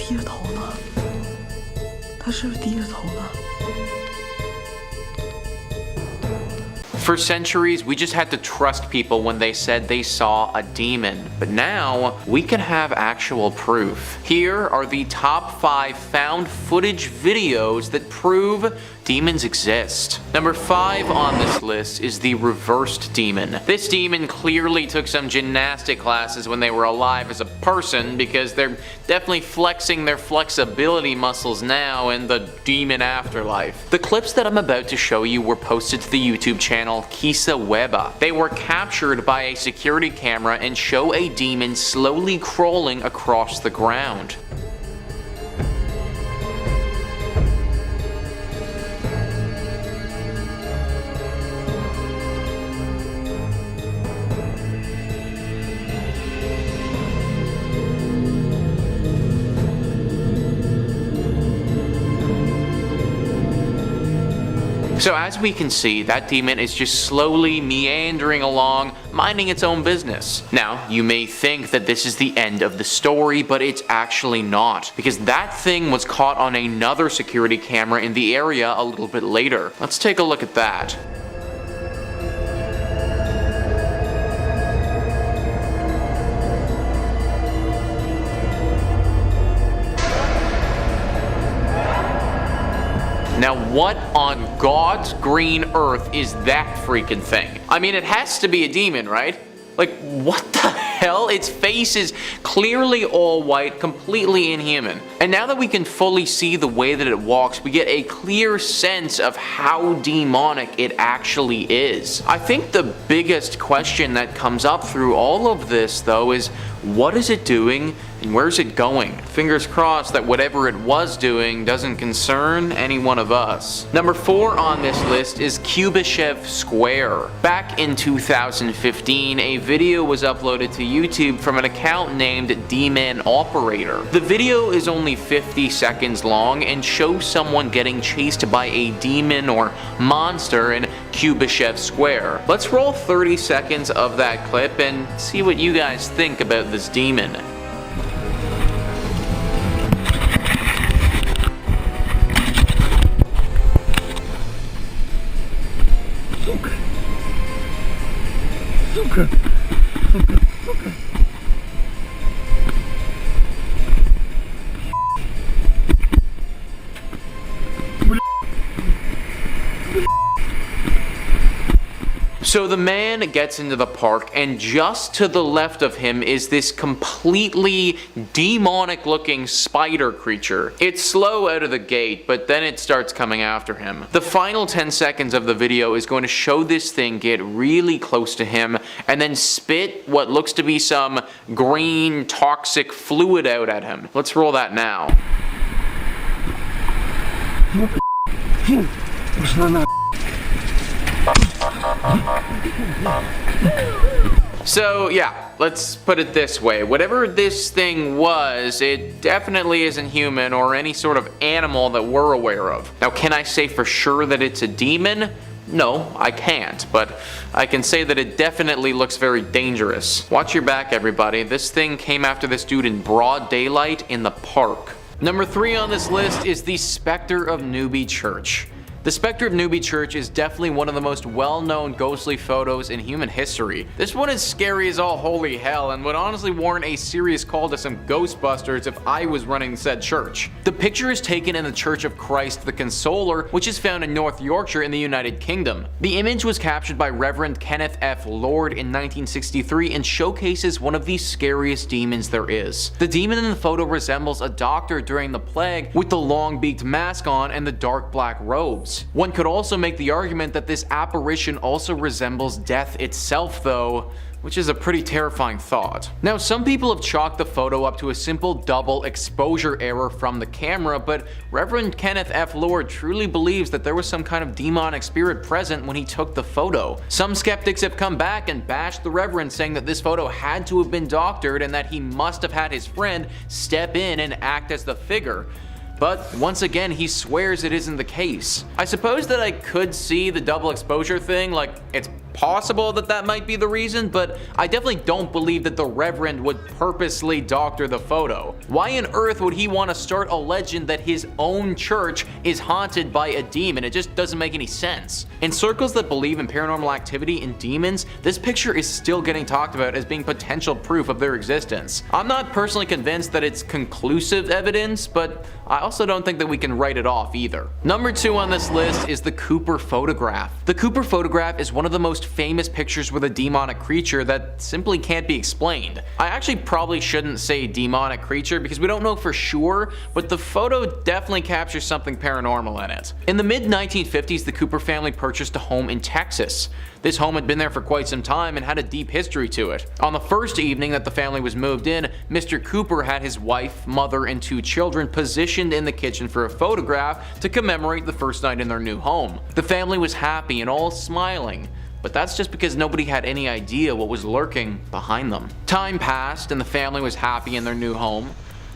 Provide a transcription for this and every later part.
低着头呢？他是不是低着头呢？ For centuries, we just had to trust people when they said they saw a demon. But now, we can have actual proof. Here are the top 5 found footage videos that prove demons exist. Number 5 on this list is the reversed demon. This demon clearly took some gymnastic classes when they were alive as a person, because they're definitely flexing their flexibility muscles now in the demon afterlife. The clips that I'm about to show you were posted to the YouTube channel Cubasev. They were captured by a security camera and show a demon slowly crawling across the ground. So as we can see, that demon is just slowly meandering along, minding its own business. Now, you may think that this is the end of the story, but it's actually not, because that thing was caught on another security camera in the area a little bit later. Let's take a look at that. Now what on God's green earth is that freaking thing? I mean, it has to be a demon, right? Like, what the hell? Its face is clearly all white, completely inhuman. And now that we can fully see the way that it walks, we get a clear sense of how demonic it actually is. I think the biggest question that comes up through all of this, though, is what is it doing and where's it going? Fingers crossed that whatever it was doing doesn't concern any one of us. Number 4 on this list is Cubasev Square. Back in 2015, a video was uploaded to YouTube from an account named Demon Operator. The video is only 50 seconds long and shows someone getting chased by a demon or monster in Cubasev Square. Let's roll 30 seconds of that clip and see what you guys think about this demon. Okay. So the man gets into the park, and just to the left of him is this completely demonic looking spider creature. It's slow out of the gate, but then it starts coming after him. The final 10 seconds of the video is going to show this thing get really close to him and then spit what looks to be some green toxic fluid out at him. Let's roll that now. So yeah, let's put it this way. Whatever this thing was, it definitely isn't human or any sort of animal that we're aware of. Now, can I say for sure that it's a demon? No, I can't, but I can say that it definitely looks very dangerous. Watch your back, everybody. This thing came after this dude in broad daylight in the park. Number 3 on this list is the Spectre of Newbie Church. The Spectre of Newbie Church is definitely one of the most well-known ghostly photos in human history. This one is scary as all holy hell and would honestly warrant a serious call to some Ghostbusters if I was running said church. The picture is taken in the Church of Christ the Consoler, which is found in North Yorkshire in the United Kingdom. The image was captured by Reverend Kenneth F. Lord in 1963 and showcases one of the scariest demons there is. The demon in the photo resembles a doctor during the plague with the long beaked mask on and the dark black robes. One could also make the argument that this apparition also resembles death itself though, which is a pretty terrifying thought. Now, some people have chalked the photo up to a simple double exposure error from the camera, but Reverend Kenneth F. Lord truly believes that there was some kind of demonic spirit present when he took the photo. Some skeptics have come back and bashed the Reverend, saying that this photo had to have been doctored and that he must have had his friend step in and act as the figure. But once again, he swears it isn't the case. I suppose that I could see the double exposure thing, like it's possible that that might be the reason, but I definitely don't believe that the Reverend would purposely doctor the photo. Why on earth would he want to start a legend that his own church is haunted by a demon? It just doesn't make any sense. In circles that believe in paranormal activity and demons, this picture is still getting talked about as being potential proof of their existence. I'm not personally convinced that it's conclusive evidence, but I also don't think that we can write it off either. Number 2 on this list is the Cooper photograph. The Cooper photograph is one of the most famous pictures with a demonic creature that simply can't be explained. I actually probably shouldn't say demonic creature because we don't know for sure, but the photo definitely captures something paranormal in it. In the mid-1950s, the Cooper family purchased a home in Texas. This home had been there for quite some time and had a deep history to it. On the first evening that the family was moved in, Mr. Cooper had his wife, mother, and 2 children positioned in the kitchen for a photograph to commemorate the first night in their new home. The family was happy and all smiling, but that's just because nobody had any idea what was lurking behind them. Time passed and the family was happy in their new home.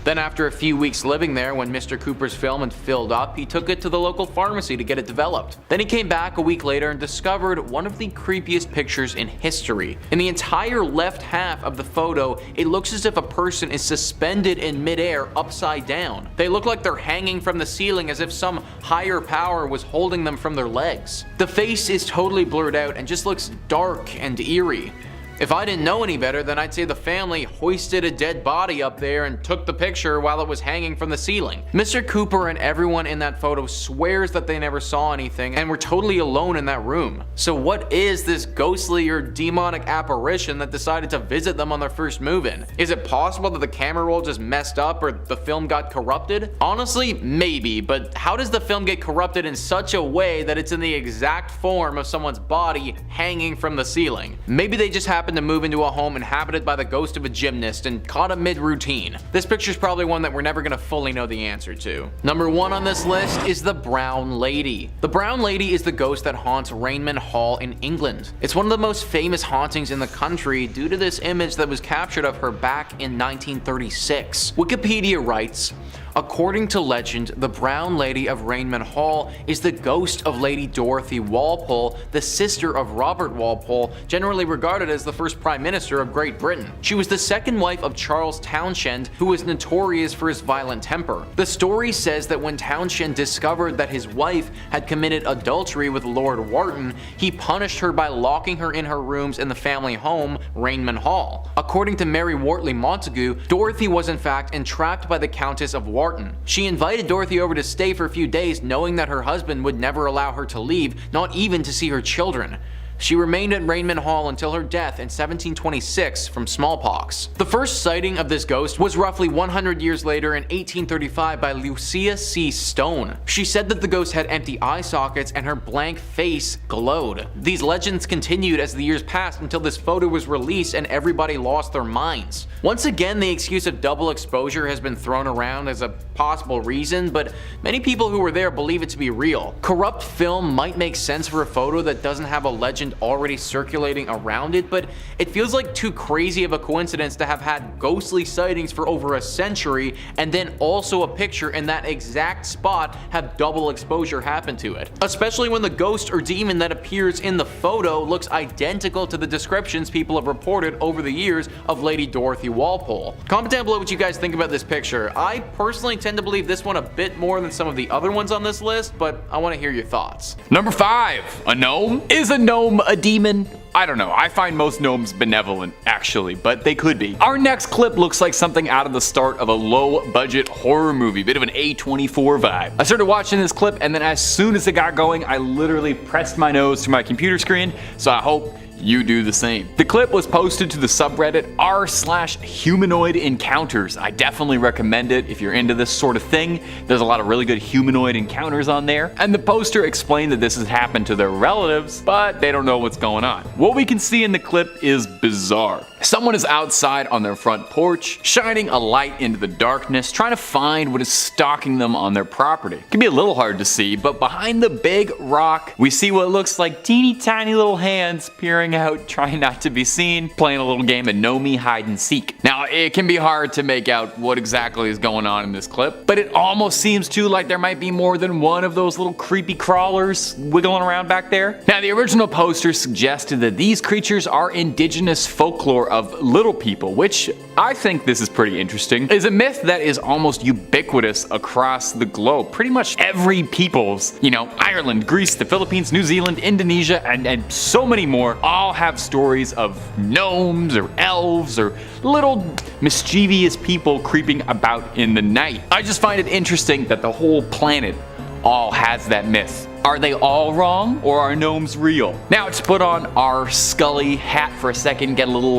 Then after a few weeks living there, when Mr. Cooper's film had filled up, he took it to the local pharmacy to get it developed. Then he came back a week later and discovered one of the creepiest pictures in history. In the entire left half of the photo, it looks as if a person is suspended in midair upside down. They look like they're hanging from the ceiling as if some higher power was holding them from their legs. The face is totally blurred out and just looks dark and eerie. If I didn't know any better, then I'd say the family hoisted a dead body up there and took the picture while it was hanging from the ceiling. Mr. Cooper and everyone in that photo swears that they never saw anything and were totally alone in that room. So what is this ghostly or demonic apparition that decided to visit them on their first move-in? Is it possible that the camera roll just messed up or the film got corrupted? Honestly, maybe, but how does the film get corrupted in such a way that it's in the exact form of someone's body hanging from the ceiling? Maybe they just happened to move into a home inhabited by the ghost of a gymnast and caught a mid-routine. This picture's probably one that we're never gonna fully know the answer to. Number 1 on this list is the Brown Lady. The Brown Lady is the ghost that haunts Rainman Hall in England. It's one of the most famous hauntings in the country due to this image that was captured of her back in 1936. Wikipedia writes, according to legend, the Brown Lady of Rainman Hall is the ghost of Lady Dorothy Walpole, the sister of Robert Walpole, generally regarded as the first Prime Minister of Great Britain. She was the second wife of Charles Townshend, who was notorious for his violent temper. The story says that when Townshend discovered that his wife had committed adultery with Lord Wharton, he punished her by locking her in her rooms in the family home, Rainman Hall. According to Mary Wortley Montagu, Dorothy was in fact entrapped by the Countess of Wharton. She invited Dorothy over to stay for a few days, knowing that her husband would never allow her to leave, not even to see her children. She remained at Rainman Hall until her death in 1726 from smallpox. The first sighting of this ghost was roughly 100 years later in 1835 by Lucia C. Stone. She said that the ghost had empty eye sockets and her blank face glowed. These legends continued as the years passed until this photo was released and everybody lost their minds. Once again, the excuse of double exposure has been thrown around as a possible reason, but many people who were there believe it to be real. Corrupt film might make sense for a photo that doesn't have a legend already circulating around it, but it feels like too crazy of a coincidence to have had ghostly sightings for over a century and then also a picture in that exact spot have double exposure happen to it. Especially when the ghost or demon that appears in the photo looks identical to the descriptions people have reported over the years of Lady Dorothy Walpole. Comment down below what you guys think about this picture. I personally tend to believe this one a bit more than some of the other ones on this list, but I want to hear your thoughts. Number 5, a gnome? Is a gnome a demon? I don't know, I find most gnomes benevolent, actually, but they could be. Our next clip looks like something out of the start of a low-budget horror movie, bit of an A24 vibe. I started watching this clip, and then as soon as it got going, I literally pressed my nose to my computer screen, so I hope you do the same. The clip was posted to the subreddit r/humanoid encounters. I definitely recommend it if you're into this sort of thing. There's a lot of really good humanoid encounters on there, and the poster explained that this has happened to their relatives, but they don't know what's going on. What we can see in the clip is bizarre. Someone is outside on their front porch, shining a light into the darkness, trying to find what is stalking them on their property. It can be a little hard to see, but behind the big rock, we see what looks like teeny tiny little hands peering staring out, trying not to be seen, playing a little game of Know-Me hide and seek. Now, it can be hard to make out what exactly is going on in this clip, but it almost seems too like there might be more than one of those little creepy crawlers wiggling around back there. Now, the original poster suggested that these creatures are indigenous folklore of little people, which I think this is pretty interesting. Is a myth that is almost ubiquitous across the globe. Pretty much every people's, Ireland, Greece, the Philippines, New Zealand, Indonesia, and so many more all have stories of gnomes or elves or little mischievous people creeping about in the night. I just find it interesting that the whole planet all has that myth. Are they all wrong, or are gnomes real? Now, to put on our Scully hat for a second, get a little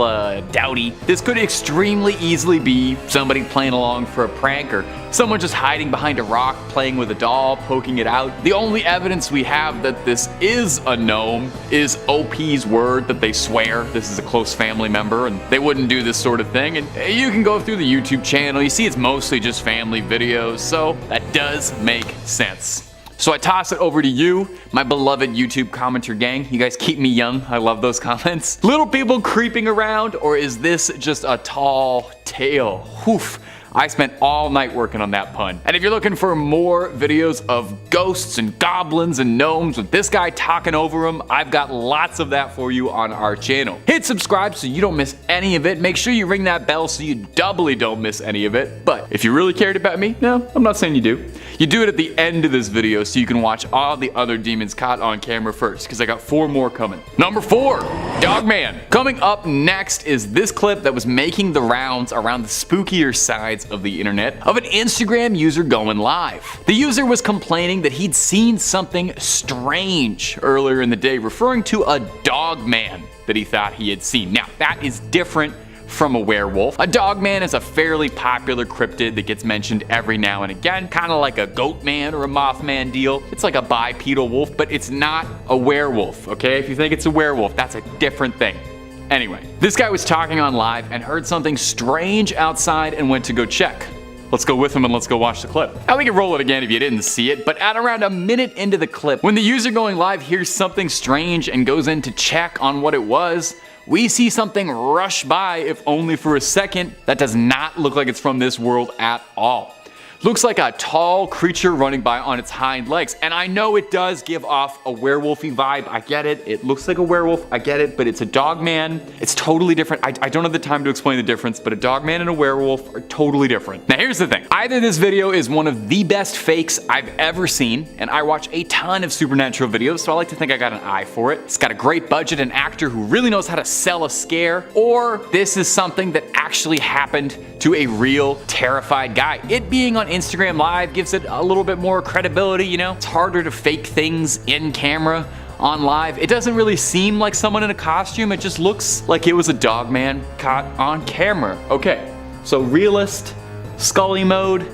dowdy, this could extremely easily be somebody playing along for a prank, or someone just hiding behind a rock, playing with a doll, poking it out. The only evidence we have that this is a gnome is OP's word that they swear this is a close family member, and they wouldn't do this sort of thing. And you can go through the YouTube channel, you see it's mostly just family videos, so that does make sense. So I toss it over to you, my beloved YouTube commenter gang. You guys keep me young. I love those comments. Little people creeping around, or is this just a tall tale? Oof. I spent all night working on that pun. And if you're looking for more videos of ghosts and goblins and gnomes with this guy talking over them, I've got lots of that for you on our channel. Hit subscribe so you don't miss any of it. Make sure you ring that bell so you doubly don't miss any of it. But if you really cared about me, no, I'm not saying you do. You do it at the end of this video so you can watch all the other demons caught on camera first, because I got 4 more coming. Number 4, Dogman. Coming up next is this clip that was making the rounds around the spookier sides of the internet of an Instagram user going live. The user was complaining that he'd seen something strange earlier in the day, referring to a Dogman that he thought he had seen. Now, that is different from a werewolf. A Dogman is a fairly popular cryptid that gets mentioned every now and again, kind of like a Goatman or a Mothman deal. It's like a bipedal wolf, but it's not a werewolf, okay? If you think it's a werewolf, that's a different thing. Anyway, this guy was talking on live and heard something strange outside and went to go check. Let's go with him and let's go watch the clip. Now we can roll it again if you didn't see it, but at around a minute into the clip, when the user going live hears something strange and goes in to check on what it was, we see something rush by, if only for a second, that does not look like it's from this world at all. Looks like a tall creature running by on its hind legs, and I know it does give off a werewolfy vibe. I get it. It looks like a werewolf. I get it, but it's a Dogman. It's totally different. I don't have the time to explain the difference, but a Dogman and a werewolf are totally different. Now here's the thing. Either this video is one of the best fakes I've ever seen, and I watch a ton of supernatural videos, so I like to think I got an eye for it. It's got a great budget and actor who really knows how to sell a scare, or this is something that actually happened to a real terrified guy. It being on Instagram Live gives it a little bit more credibility, It's harder to fake things in camera on live. It doesn't really seem like someone in a costume. It just looks like it was a Dogman caught on camera. Okay, so realist, Scully mode.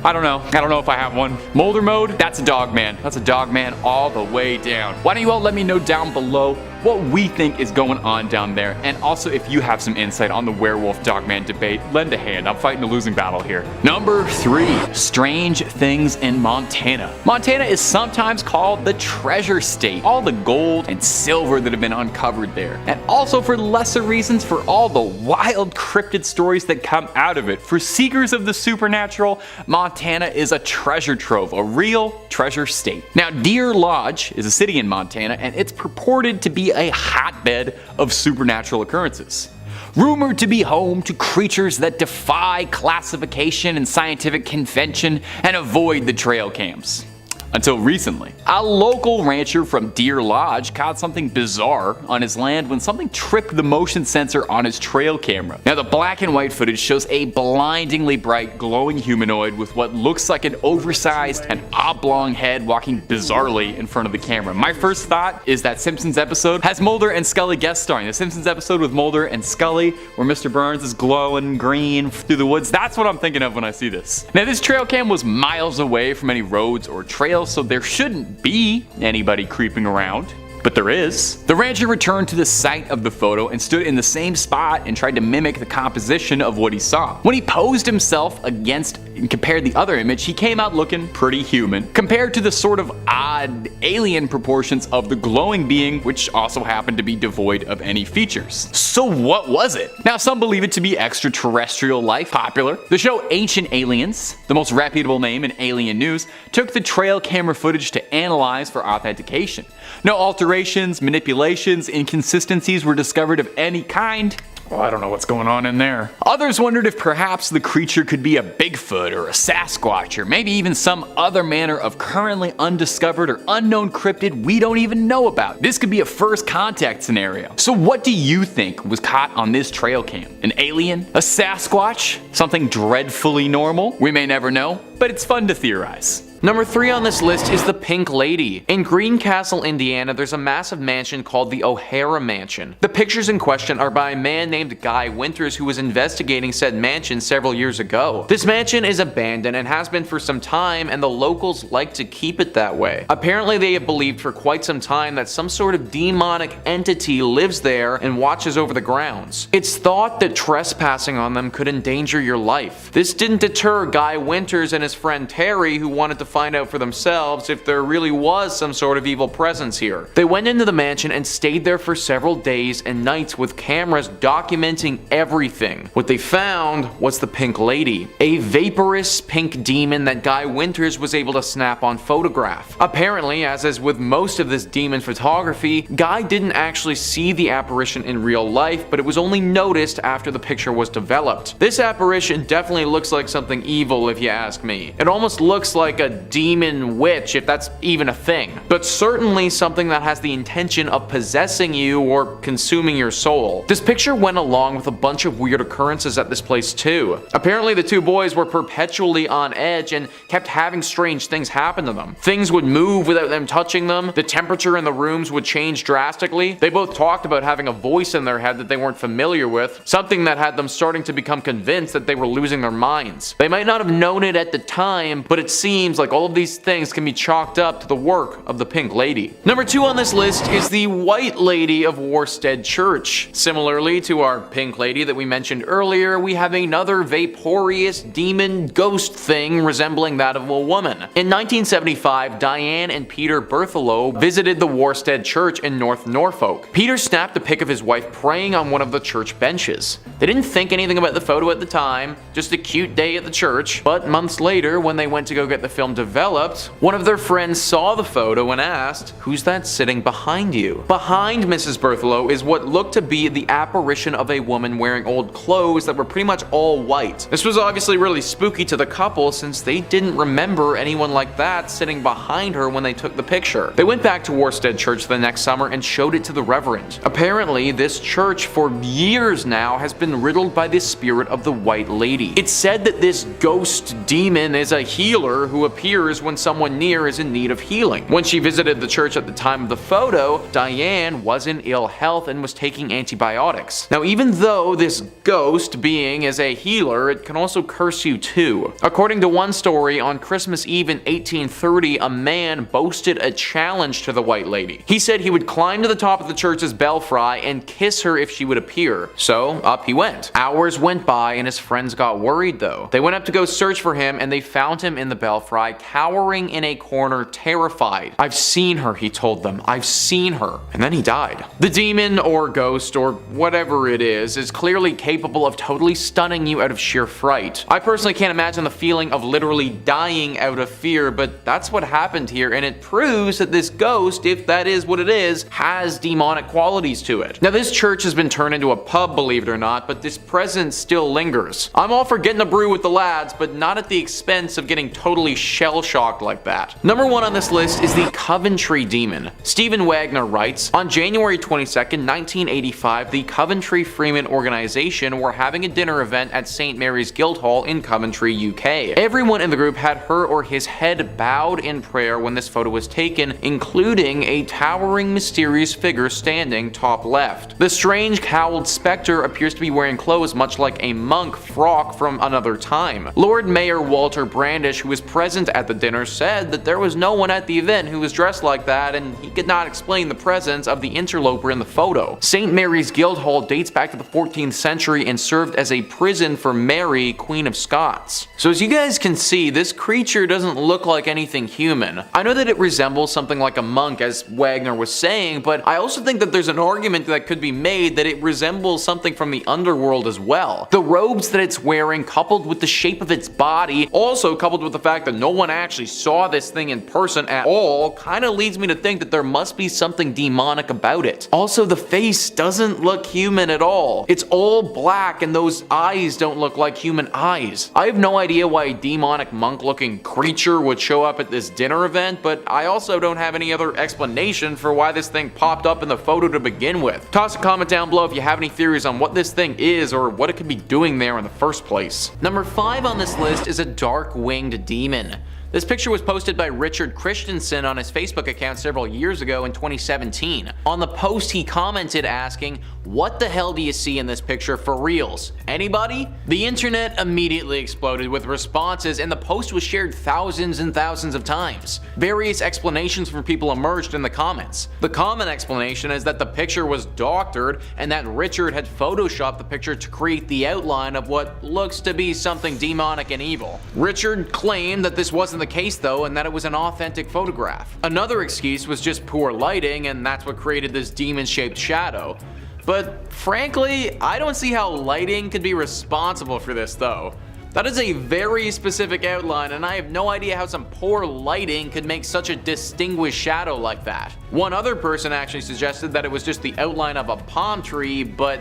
I don't know if I have one. Molder mode, that's a Dogman. That's a Dogman all the way down. Why don't you all let me know down below what we think is going on down there, and also if you have some insight on the werewolf Dogman debate, lend a hand. I'm fighting a losing battle here. Number 3, strange things in Montana. Montana is sometimes called the treasure state. All the gold and silver that have been uncovered there, and also for lesser reasons for all the wild cryptid stories that come out of it. For seekers of the supernatural, Montana is a treasure trove, a real treasure state. Now, Deer Lodge is a city in Montana, and it's purported to be a hotbed of supernatural occurrences. Rumored to be home to creatures that defy classification and scientific convention and avoid the trail cams. Until recently, a local rancher from Deer Lodge caught something bizarre on his land when something tripped the motion sensor on his trail camera. Now, the black and white footage shows a blindingly bright glowing humanoid with what looks like an oversized and oblong head walking bizarrely in front of the camera. My first thought is that Simpsons episode has Mulder and Scully guest starring. The Simpsons episode with Mulder and Scully where Mr. Burns is glowing green through the woods. That's what I'm thinking of when I see this. Now, this trail cam was miles away from any roads or trails, so there shouldn't be anybody creeping around. but there is. The rancher returned to the site of the photo and stood in the same spot and tried to mimic the composition of what he saw. When he posed himself against and compared the other image, he came out looking pretty human, compared to the sort of odd alien proportions of the glowing being, which also happened to be devoid of any features. So what was it? Now some believe it to be extraterrestrial life, popular. The show Ancient Aliens, the most reputable name in alien news, took the trail camera footage to analyze for authentication. No alterations, manipulations, inconsistencies were discovered of any kind. Well, I don't know what's going on in there. Others wondered if perhaps the creature could be a Bigfoot or a Sasquatch or maybe even some other manner of currently undiscovered or unknown cryptid we don't even know about. This could be a first contact scenario. So what do you think was caught on this trail cam? An alien? A Sasquatch? Something dreadfully normal? We may never know, but it's fun to theorize. Number 3 on this list is the Pink Lady. In Greencastle, Indiana, there's a massive mansion called the O'Hara Mansion. The pictures in question are by a man named Guy Winters who was investigating said mansion several years ago. This mansion is abandoned and has been for some time, and the locals like to keep it that way. Apparently they have believed for quite some time that some sort of demonic entity lives there and watches over the grounds. It's thought that trespassing on them could endanger your life. This didn't deter Guy Winters and his friend Terry, who wanted to find out for themselves if there really was some sort of evil presence here. They went into the mansion and stayed there for several days and nights with cameras documenting everything. What they found was the Pink Lady, a vaporous pink demon that Guy Winters was able to snap on photograph. Apparently, as is with most of this demon photography, Guy didn't actually see the apparition in real life, but it was only noticed after the picture was developed. This apparition definitely looks like something evil if you ask me. It almost looks like a demon witch, if that's even a thing, but certainly something that has the intention of possessing you or consuming your soul. This picture went along with a bunch of weird occurrences at this place too. Apparently the two boys were perpetually on edge and kept having strange things happen to them. Things would move without them touching them, the temperature in the rooms would change drastically. They both talked about having a voice in their head that they weren't familiar with, something that had them starting to become convinced that they were losing their minds. They might not have known it at the time, but it seems like all of these things can be chalked up to the work of the Pink Lady. Number 2 on this list is the White Lady of Warstead Church. Similarly to our Pink Lady that we mentioned earlier, we have another vaporous demon ghost thing resembling that of a woman. In 1975, Diane and Peter Berthelow visited the Warstead Church in North Norfolk. Peter snapped a pic of his wife praying on one of the church benches. They didn't think anything about the photo at the time, just a cute day at the church, but months later when they went to go get the film developed, one of their friends saw the photo and asked, "Who's that sitting behind you?" Behind Mrs. Berthelow is what looked to be the apparition of a woman wearing old clothes that were pretty much all white. This was obviously really spooky to the couple since they didn't remember anyone like that sitting behind her when they took the picture. They went back to Warstead Church the next summer and showed it to the Reverend. Apparently, this church for years now has been riddled by the spirit of the White Lady. It's said that this ghost demon is a healer who appears when someone near is in need of healing. When she visited the church at the time of the photo, Diane was in ill health and was taking antibiotics. Now, even though this ghost being is a healer, it can also curse you too. According to one story, on Christmas Eve in 1830, a man boasted a challenge to the White Lady. He said he would climb to the top of the church's belfry and kiss her if she would appear. So up he went. Hours went by and his friends got worried though. They went up to go search for him and they found him in the belfry, cowering in a corner, terrified. "I've seen her," he told them. "I've seen her." And then he died. The demon or ghost or whatever it is clearly capable of totally stunning you out of sheer fright. I personally can't imagine the feeling of literally dying out of fear, but that's what happened here, and it proves that this ghost, if that is what it is, has demonic qualities to it. Now this church has been turned into a pub, believe it or not, but this presence still lingers. I'm all for getting a brew with the lads, but not at the expense of getting totally shell-shocked like that. Number 1 on this list is the Coventry Demon. Stephen Wagner writes, on January 22nd, 1985, the Coventry Freeman organization were having a dinner event at St. Mary's Guildhall in Coventry, UK. Everyone in the group had her or his head bowed in prayer when this photo was taken, including a towering mysterious figure standing top left. The strange cowled spectre appears to be wearing clothes much like a monk frock from another time. Lord Mayor Walter Brandish, who was present at the dinner said that there was no one at the event who was dressed like that, and he could not explain the presence of the interloper in the photo. St. Mary's Guildhall dates back to the 14th century and served as a prison for Mary, Queen of Scots. So as you guys can see, this creature doesn't look like anything human. I know that it resembles something like a monk, as Wagner was saying, but I also think that there's an argument that could be made that it resembles something from the underworld as well. The robes that it's wearing, coupled with the shape of its body, also coupled with the fact that no one actually saw this thing in person at all, kinda leads me to think that there must be something demonic about it. Also, the face doesn't look human at all. It's all black and those eyes don't look like human eyes. I have no idea why a demonic monk looking creature would show up at this dinner event, but I also don't have any other explanation for why this thing popped up in the photo to begin with. Toss a comment down below if you have any theories on what this thing is or what it could be doing there in the first place. Number 5 on this list is a dark-winged demon. This picture was posted by Richard Christensen on his Facebook account several years ago in 2017. On the post, he commented asking, "What the hell do you see in this picture for reals? Anybody?" The internet immediately exploded with responses, and the post was shared thousands and thousands of times. Various explanations from people emerged in the comments. The common explanation is that the picture was doctored and that Richard had photoshopped the picture to create the outline of what looks to be something demonic and evil. Richard claimed that this wasn't the case though, and that it was an authentic photograph. Another excuse was just poor lighting, and that's what created this demon-shaped shadow. But frankly, I don't see how lighting could be responsible for this though. That is a very specific outline, and I have no idea how some poor lighting could make such a distinguished shadow like that. One other person actually suggested that it was just the outline of a palm tree, but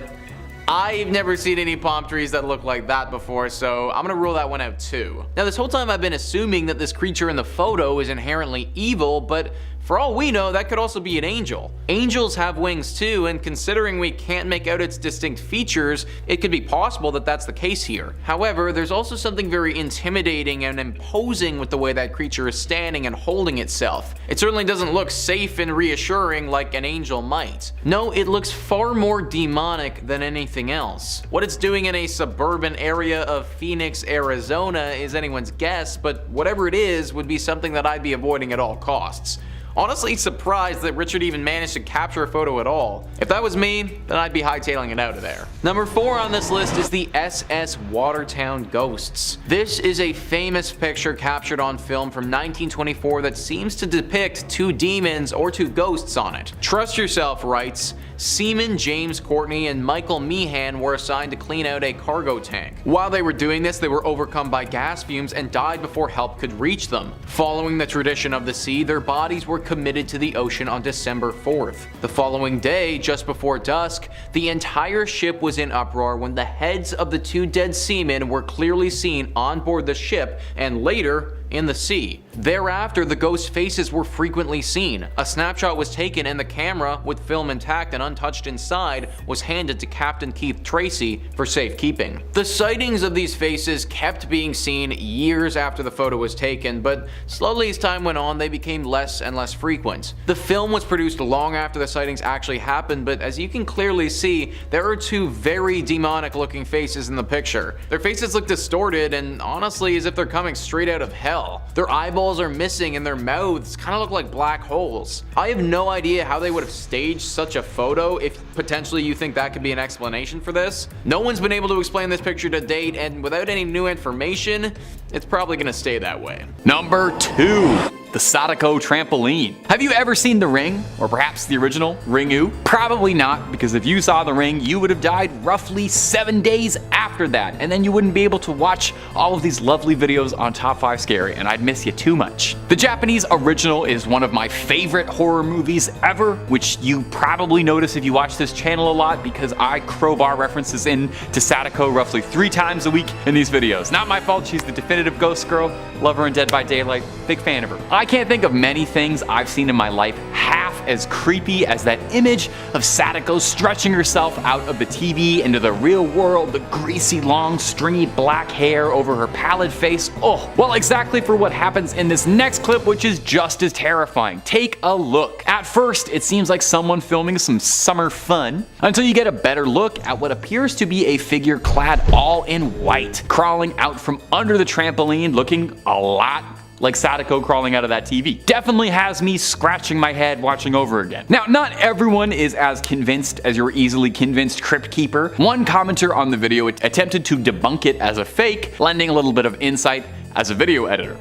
I've never seen any palm trees that look like that before, so I'm gonna rule that one out too. Now, this whole time I've been assuming that this creature in the photo is inherently evil, but for all we know, that could also be an angel. Angels have wings too, and considering we can't make out its distinct features, it could be possible that that's the case here. However, there's also something very intimidating and imposing with the way that creature is standing and holding itself. It certainly doesn't look safe and reassuring like an angel might. No, it looks far more demonic than anything else. What it's doing in a suburban area of Phoenix, Arizona is anyone's guess, but whatever it is would be something that I'd be avoiding at all costs. Honestly surprised that Richard even managed to capture a photo at all. If that was me, then I'd be hightailing it out of there. Number 4 on this list is the SS Watertown Ghosts. This is a famous picture captured on film from 1924 that seems to depict 2 demons or 2 ghosts on it. Trust Yourself writes, Seaman James Courtney and Michael Meehan were assigned to clean out a cargo tank. While they were doing this, they were overcome by gas fumes and died before help could reach them. Following the tradition of the sea, their bodies were committed to the ocean on December 4th. The following day, just before dusk, the entire ship was in uproar when the heads of the 2 dead seamen were clearly seen on board the ship and later in the sea. Thereafter, the ghost faces were frequently seen. A snapshot was taken and the camera, with film intact and untouched inside, was handed to Captain Keith Tracy for safekeeping. The sightings of these faces kept being seen years after the photo was taken, but slowly as time went on, they became less and less frequent. The film was produced long after the sightings actually happened, but as you can clearly see, there are 2 very demonic looking faces in the picture. Their faces look distorted and honestly as if they're coming straight out of hell. Their eyeballs are missing and their mouths kind of look like black holes. I have no idea how they would have staged such a photo if potentially you think that could be an explanation for this. No one's been able to explain this picture to date, and without any new information, it's probably gonna stay that way. Number 2. The Sadako trampoline. Have you ever seen The Ring? Or perhaps the original, Ringu? Probably not, because if you saw The Ring, you would have died roughly 7 days after that, and then you wouldn't be able to watch all of these lovely videos on Top 5 Scary, and I'd miss you too much. The Japanese original is one of my favorite horror movies ever, which you probably notice if you watch this channel a lot, because I crowbar references in to Sadako roughly 3 times a week in these videos. Not my fault, she's the definitive ghost girl, love her in Dead by Daylight, big fan of her. I can't think of many things I've seen in my life half as creepy as that image of Sadako stretching herself out of the TV into the real world, the greasy, long, stringy black hair over her pallid face. Oh, well, exactly for what happens in this next clip, which is just as terrifying. Take a look. At first, it seems like someone filming some summer fun, until you get a better look at what appears to be a figure clad all in white, crawling out from under the trampoline, looking a lot like Sadako crawling out of that TV. Definitely has me scratching my head watching over again. Now, not everyone is as convinced as your easily convinced Crypt Keeper. One commenter on the video attempted to debunk it as a fake, lending a little bit of insight as a video editor.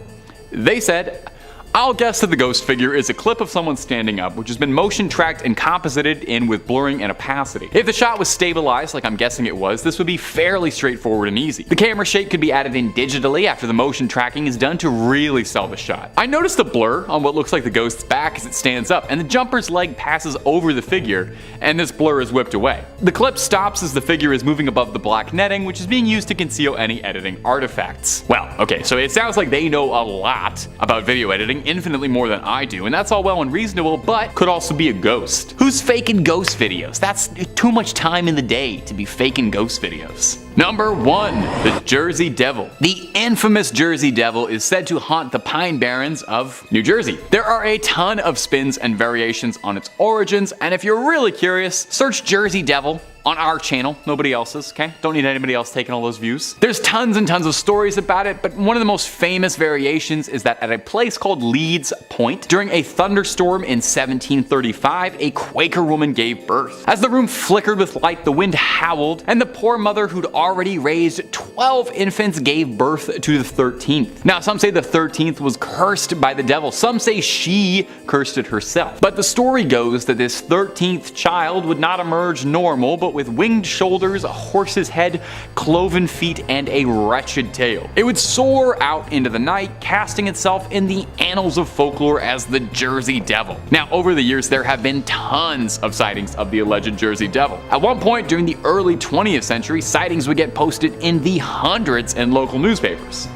They said, "I'll guess that the ghost figure is a clip of someone standing up, which has been motion tracked and composited in with blurring and opacity. If the shot was stabilized, like I'm guessing it was, this would be fairly straightforward and easy. The camera shake could be added in digitally after the motion tracking is done to really sell the shot. I noticed a blur on what looks like the ghost's back as it stands up, and the jumper's leg passes over the figure, and this blur is whipped away. The clip stops as the figure is moving above the black netting, which is being used to conceal any editing artifacts." Well, okay, so it sounds like they know a lot about video editing, infinitely more than I do, and that's all well and reasonable, but could also be a ghost. Who's faking ghost videos? That's too much time in the day to be faking ghost videos. Number 1, the Jersey Devil. The infamous Jersey Devil is said to haunt the Pine Barrens of New Jersey. There are a ton of spins and variations on its origins, and if you're really curious, search Jersey Devil on our channel, nobody else's, okay? Don't need anybody else taking all those views. There's tons and tons of stories about it, but one of the most famous variations is that at a place called Leeds Point, during a thunderstorm in 1735, a Quaker woman gave birth. As the room flickered with light, the wind howled, and the poor mother who'd already raised 12 infants gave birth to the 13th. Now, some say the 13th was cursed by the devil. Some say she cursed it herself. But the story goes that this 13th child would not emerge normal, but with winged shoulders, a horse's head, cloven feet, and a wretched tail. It would soar out into the night, casting itself in the annals of folklore as the Jersey Devil. Now, over the years, there have been tons of sightings of the alleged Jersey Devil. At one point during the early 20th century, sightings would get posted in the hundreds in local newspapers.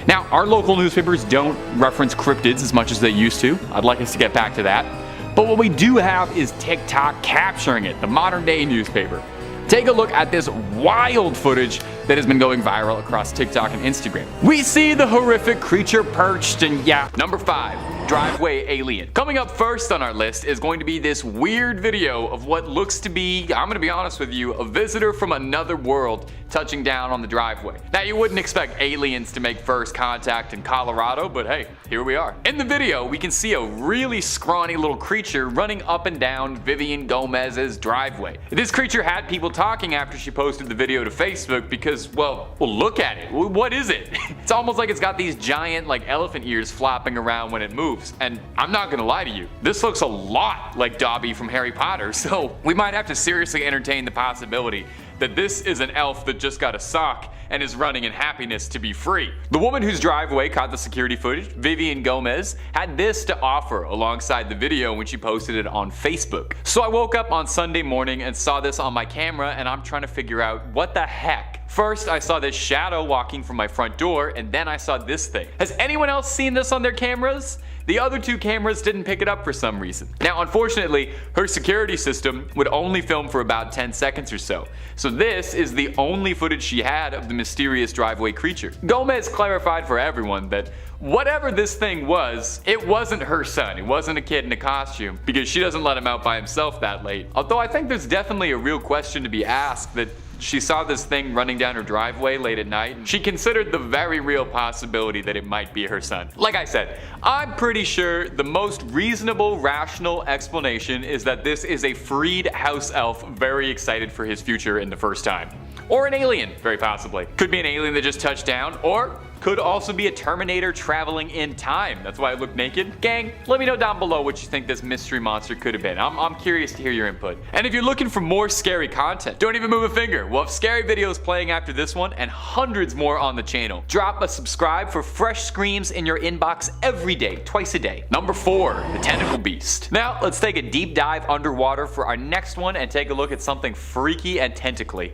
Now, our local newspapers don't reference cryptids as much as they used to. I'd like us to get back to that. But what we do have is TikTok capturing it, the modern day newspaper. Take a look at this wild footage that has been going viral across TikTok and Instagram. We see the horrific creature perched and yeah. Number 5, driveway alien. Coming up first on our list is going to be this weird video of what looks to be, I'm gonna be honest with you, a visitor from another world touching down on the driveway. Now, you wouldn't expect aliens to make first contact in Colorado, but hey, here we are. In the video, we can see a really scrawny little creature running up and down Vivian Gomez's driveway. This creature had people talking after she posted the video to Facebook because, well, look at it. What is it? It's almost like it's got these giant, like, elephant ears flopping around when it moves. And I'm not gonna lie to you, this looks a lot like Dobby from Harry Potter, so we might have to seriously entertain the possibility that this is an elf that just got a sock and is running in happiness to be free. The woman whose driveway caught the security footage, Vivian Gomez, had this to offer alongside the video when she posted it on Facebook. So I woke up on Sunday morning and saw this on my camera, and I'm trying to figure out what the heck. First, I saw this shadow walking from my front door, and then I saw this thing. Has anyone else seen this on their cameras? The other 2 cameras didn't pick it up for some reason. Now, unfortunately, her security system would only film for about 10 seconds or so. So this is the only footage she had of the mysterious driveway creature. Gomez clarified for everyone that whatever this thing was, it wasn't her son. It wasn't a kid in a costume, because she doesn't let him out by himself that late. Although I think there's definitely a real question to be asked that she saw this thing running down her driveway late at night, and she considered the very real possibility that it might be her son. Like I said, I'm pretty sure the most reasonable, rational explanation is that this is a freed house elf very excited for his future in the first time. Or an alien, very possibly. Could be an alien that just touched down, or could also be a Terminator traveling in time. That's why it looked naked. Gang, let me know down below what you think this mystery monster could have been. I'm curious to hear your input. And if you're looking for more scary content, don't even move a finger. We'll have scary videos playing after this one and hundreds more on the channel. Drop a subscribe for fresh screams in your inbox every day, twice a day. Number 4, the tentacle beast. Now, let's take a deep dive underwater for our next one and take a look at something freaky and tentacly.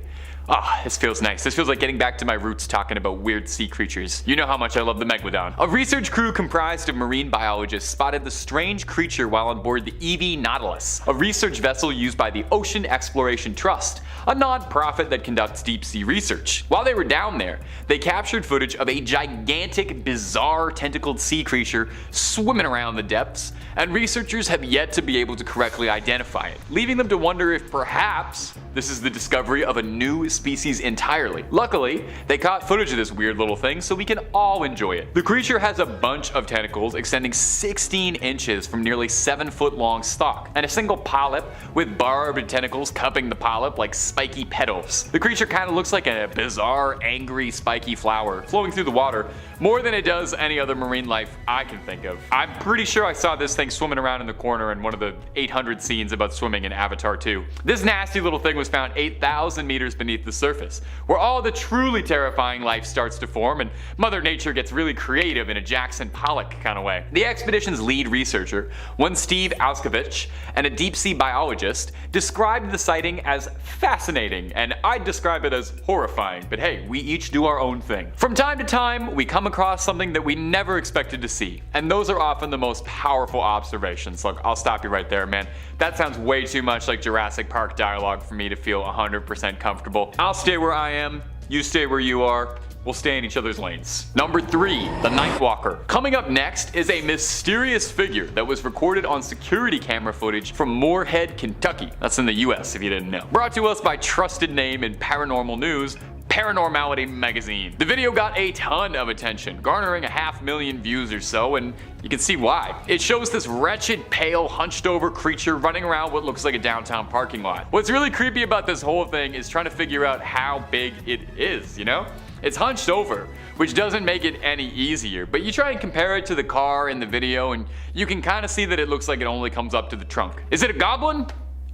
Ah, this feels nice. This feels like getting back to my roots talking about weird sea creatures. You know how much I love the Megalodon. A research crew comprised of marine biologists spotted the strange creature while on board the EV Nautilus, a research vessel used by the Ocean Exploration Trust, a non-profit that conducts deep sea research. While they were down there, they captured footage of a gigantic, bizarre tentacled sea creature swimming around the depths, and researchers have yet to be able to correctly identify it, leaving them to wonder if perhaps this is the discovery of a new species entirely. Luckily, they caught footage of this weird little thing so we can all enjoy it. The creature has a bunch of tentacles extending 16 inches from nearly 7-foot long stalk, and a single polyp with barbed tentacles cupping the polyp like spiky petals. The creature kind of looks like a bizarre, angry, spiky flower flowing through the water more than it does any other marine life I can think of. I'm pretty sure I saw this thing swimming around in the corner in one of the 800 scenes about swimming in Avatar 2. This nasty little thing was found 8,000 meters beneath the surface, where all the truly terrifying life starts to form and Mother Nature gets really creative in a Jackson Pollock kind of way. The expedition's lead researcher, one Steve Auskovich, and a deep sea biologist, described the sighting as fascinating, and I'd describe it as horrifying, but hey, we each do our own thing. From time to time, we come across something that we never expected to see, and those are often the most powerful observations. Look, I'll stop you right there, man. That sounds way too much like Jurassic Park dialogue for me to feel 100% comfortable. I'll stay where I am, you stay where you are. We'll stay in each other's lanes. Number 3, the Nightwalker. Coming up next is a mysterious figure that was recorded on security camera footage from Moorhead, Kentucky. That's in the US if you didn't know. Brought to us by trusted name in paranormal news, Paranormality magazine. The video got a ton of attention, garnering 500,000 views or so, and you can see why. It shows this wretched, pale, hunched over creature running around what looks like a downtown parking lot. What's really creepy about this whole thing is trying to figure out how big it is, you know? It's hunched over, which doesn't make it any easier, but you try and compare it to the car in the video and you can kind of see that it looks like it only comes up to the trunk. Is it a goblin?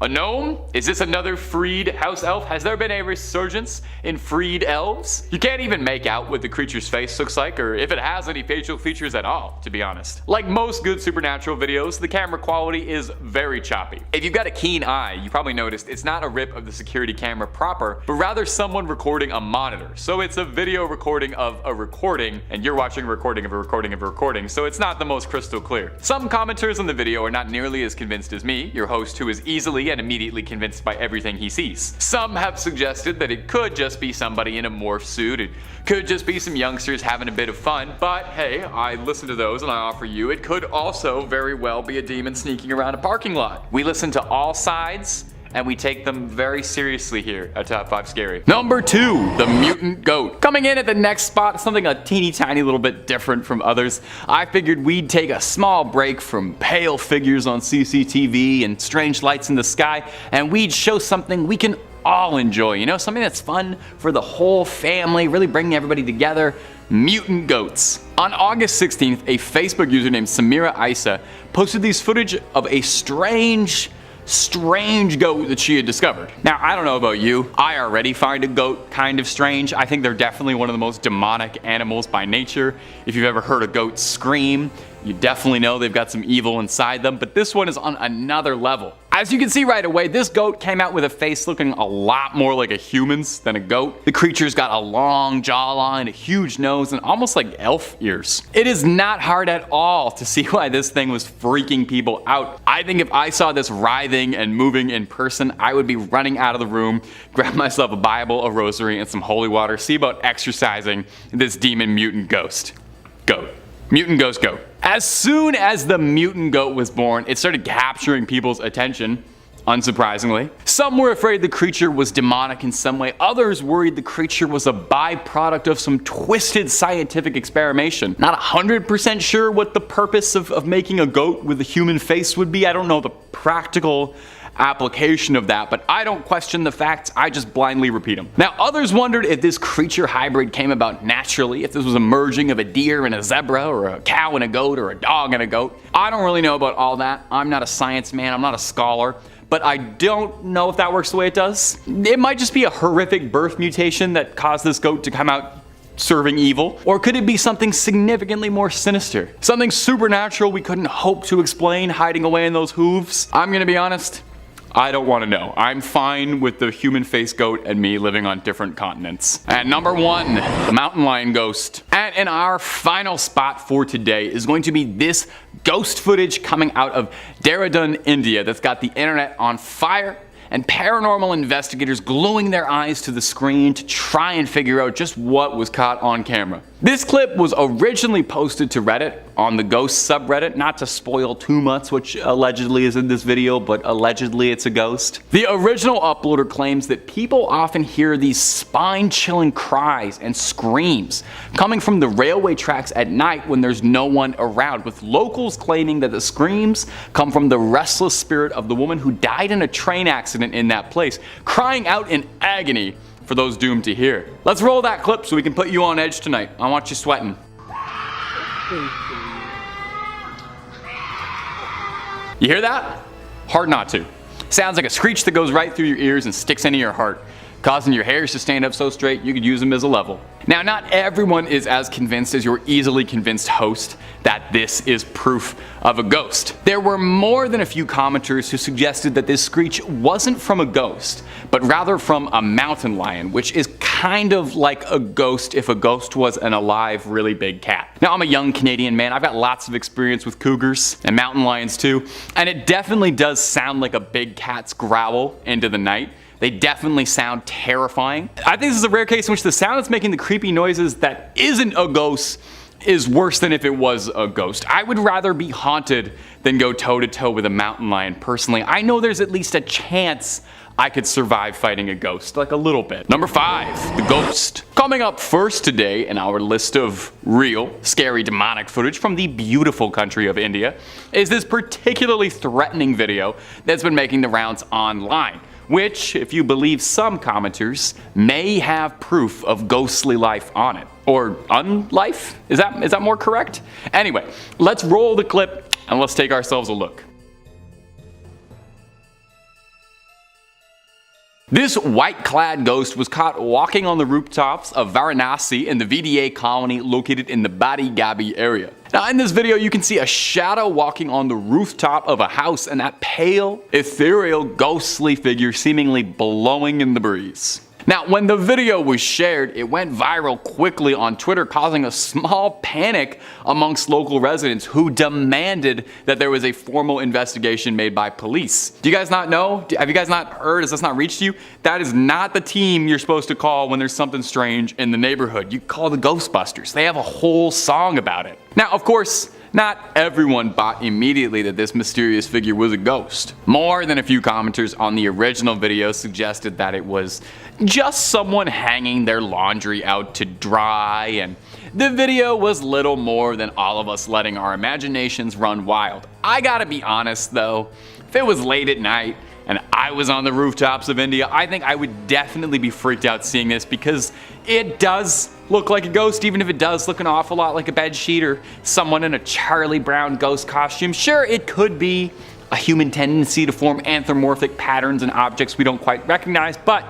A gnome? Is this another freed house elf? Has there been a resurgence in freed elves? You can't even make out what the creature's face looks like, or if it has any facial features at all, to be honest. Like most good supernatural videos, the camera quality is very choppy. If you've got a keen eye, you probably noticed it's not a rip of the security camera proper, but rather someone recording a monitor. So it's a video recording of a recording, and you're watching a recording of a recording of a recording, so it's not the most crystal clear. Some commenters on the video are not nearly as convinced as me, your host who is easily and immediately convinced by everything he sees. Some have suggested that it could just be somebody in a morph suit, it could just be some youngsters having a bit of fun, but hey, I listen to those and I offer you, it could also very well be a demon sneaking around a parking lot. We listen to all sides, and we take them very seriously here at Top 5 Scary. Number 2, the mutant goat. Coming in at the next spot, something a teeny tiny little bit different from others. I figured we'd take a small break from pale figures on CCTV and strange lights in the sky, and we'd show something we can all enjoy, you know, something that's fun for the whole family, really bringing everybody together. Mutant goats. On August 16th, a Facebook user named Samira Isa posted these footage of a strange goat that she had discovered. Now, I don't know about you, I already find a goat kind of strange. I think they're definitely one of the most demonic animals by nature. If you've ever heard a goat scream, you definitely know they've got some evil inside them, but this one is on another level. As you can see right away, this goat came out with a face looking a lot more like a human's than a goat. The creature's got a long jawline, a huge nose, and almost like elf ears. It is not hard at all to see why this thing was freaking people out. I think if I saw this writhing and moving in person, I would be running out of the room, grab myself a Bible, a rosary, and some holy water, see about exorcising this demon mutant ghost. Goat. Mutant ghost goat. As soon as the mutant goat was born, it started capturing people's attention, unsurprisingly. Some were afraid the creature was demonic in some way, others worried the creature was a byproduct of some twisted scientific experimentation. Not 100% sure what the purpose of making a goat with a human face would be. I don't know the practical application of that, but I don't question the facts, I just blindly repeat them. Now, others wondered if this creature hybrid came about naturally, if this was a merging of a deer and a zebra, or a cow and a goat, or a dog and a goat. I don't really know about all that. I'm not a science man, I'm not a scholar, but I don't know if that works the way it does. It might just be a horrific birth mutation that caused this goat to come out serving evil, or could it be something significantly more sinister? Something supernatural we couldn't hope to explain hiding away in those hooves? I'm gonna be honest, I don't want to know. I'm fine with the human face goat and me living on different continents. And number 1, the mountain lion ghost. And in our final spot for today is going to be this ghost footage coming out of Dehradun, India, that's got the internet on fire and paranormal investigators gluing their eyes to the screen to try and figure out just what was caught on camera. This clip was originally posted to Reddit on the ghost subreddit, not to spoil too much which allegedly is in this video, but allegedly it's a ghost. The original uploader claims that people often hear these spine-chilling cries and screams coming from the railway tracks at night when there's no one around, with locals claiming that the screams come from the restless spirit of the woman who died in a train accident in that place, crying out in agony for those doomed to hear. Let's roll that clip so we can put you on edge tonight. I want you sweating. You hear that? Hard not to. Sounds like a screech that goes right through your ears and sticks into your heart, causing your hairs to stand up so straight you could use them as a level. Now, not everyone is as convinced as your easily convinced host that this is proof of a ghost. There were more than a few commenters who suggested that this screech wasn't from a ghost, but rather from a mountain lion, which is kind of like a ghost if a ghost was an alive, really big cat. Now, I'm a young Canadian man. I've got lots of experience with cougars and mountain lions too, and it definitely does sound like a big cat's growl into the night. They definitely sound terrifying. I think this is a rare case in which the sound that's making the creepy noises that isn't a ghost is worse than if it was a ghost. I would rather be haunted than go toe to toe with a mountain lion personally. I know there's at least a chance I could survive fighting a ghost, like a little bit. Number 5, the ghost. Coming up first today in our list of real, scary, demonic footage from the beautiful country of India is this particularly threatening video that's been making the rounds online, which, if you believe some commenters, may have proof of ghostly life on it. Or unlife? Is that more correct? Anyway, let's roll the clip and let's take ourselves a look. This white-clad ghost was caught walking on the rooftops of Varanasi in the VDA colony located in the Badi Gabi area. Now, in this video, you can see a shadow walking on the rooftop of a house and that pale, ethereal, ghostly figure seemingly blowing in the breeze. Now, when the video was shared, it went viral quickly on Twitter, causing a small panic amongst local residents who demanded that there was a formal investigation made by police. Do you guys not know? Have you guys not heard? Has this not reached you? That is not the team you're supposed to call when there's something strange in the neighborhood. You call the Ghostbusters. They have a whole song about it. Now, of course, not everyone bought immediately that this mysterious figure was a ghost. More than a few commenters on the original video suggested that it was just someone hanging their laundry out to dry, and the video was little more than all of us letting our imaginations run wild. I gotta be honest though, if it was late at night and I was on the rooftops of India, I think I would definitely be freaked out seeing this, because it does look like a ghost, even if it does look an awful lot like a bedsheet or someone in a Charlie Brown ghost costume. Sure, it could be a human tendency to form anthropomorphic patterns and objects we don't quite recognize, but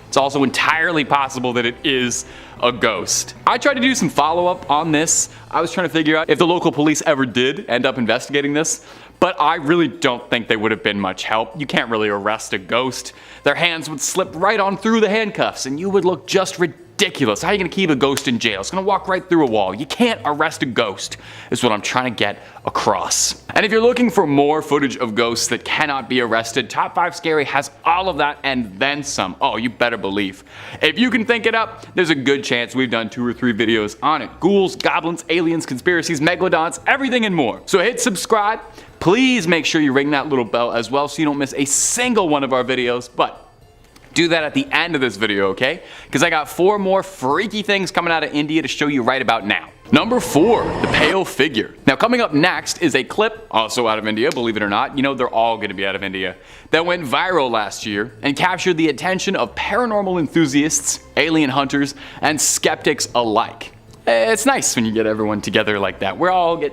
it's also entirely possible that it is a ghost. I tried to do some follow-up on this. I was trying to figure out if the local police ever did end up investigating this, but I really don't think they would have been much help. You can't really arrest a ghost. Their hands would slip right on through the handcuffs and you would look just ridiculous. How are you gonna keep a ghost in jail? It's gonna walk right through a wall. You can't arrest a ghost, is what I'm trying to get across. And if you're looking for more footage of ghosts that cannot be arrested, Top 5 Scary has all of that and then some. Oh, you better believe. If you can think it up, there's a good chance we've done 2 or 3 videos on it. Ghouls, goblins, aliens, conspiracies, megalodons, everything and more. So hit subscribe. Please make sure you ring that little bell as well so you don't miss a single one of our videos, but do that at the end of this video, okay? Because I got 4 more freaky things coming out of India to show you right about now. Number 4, the pale figure. Now, coming up next is a clip, also out of India, believe it or not. You know, they're all gonna be out of India. That went viral last year and captured the attention of paranormal enthusiasts, alien hunters, and skeptics alike. It's nice when you get everyone together like that. We all get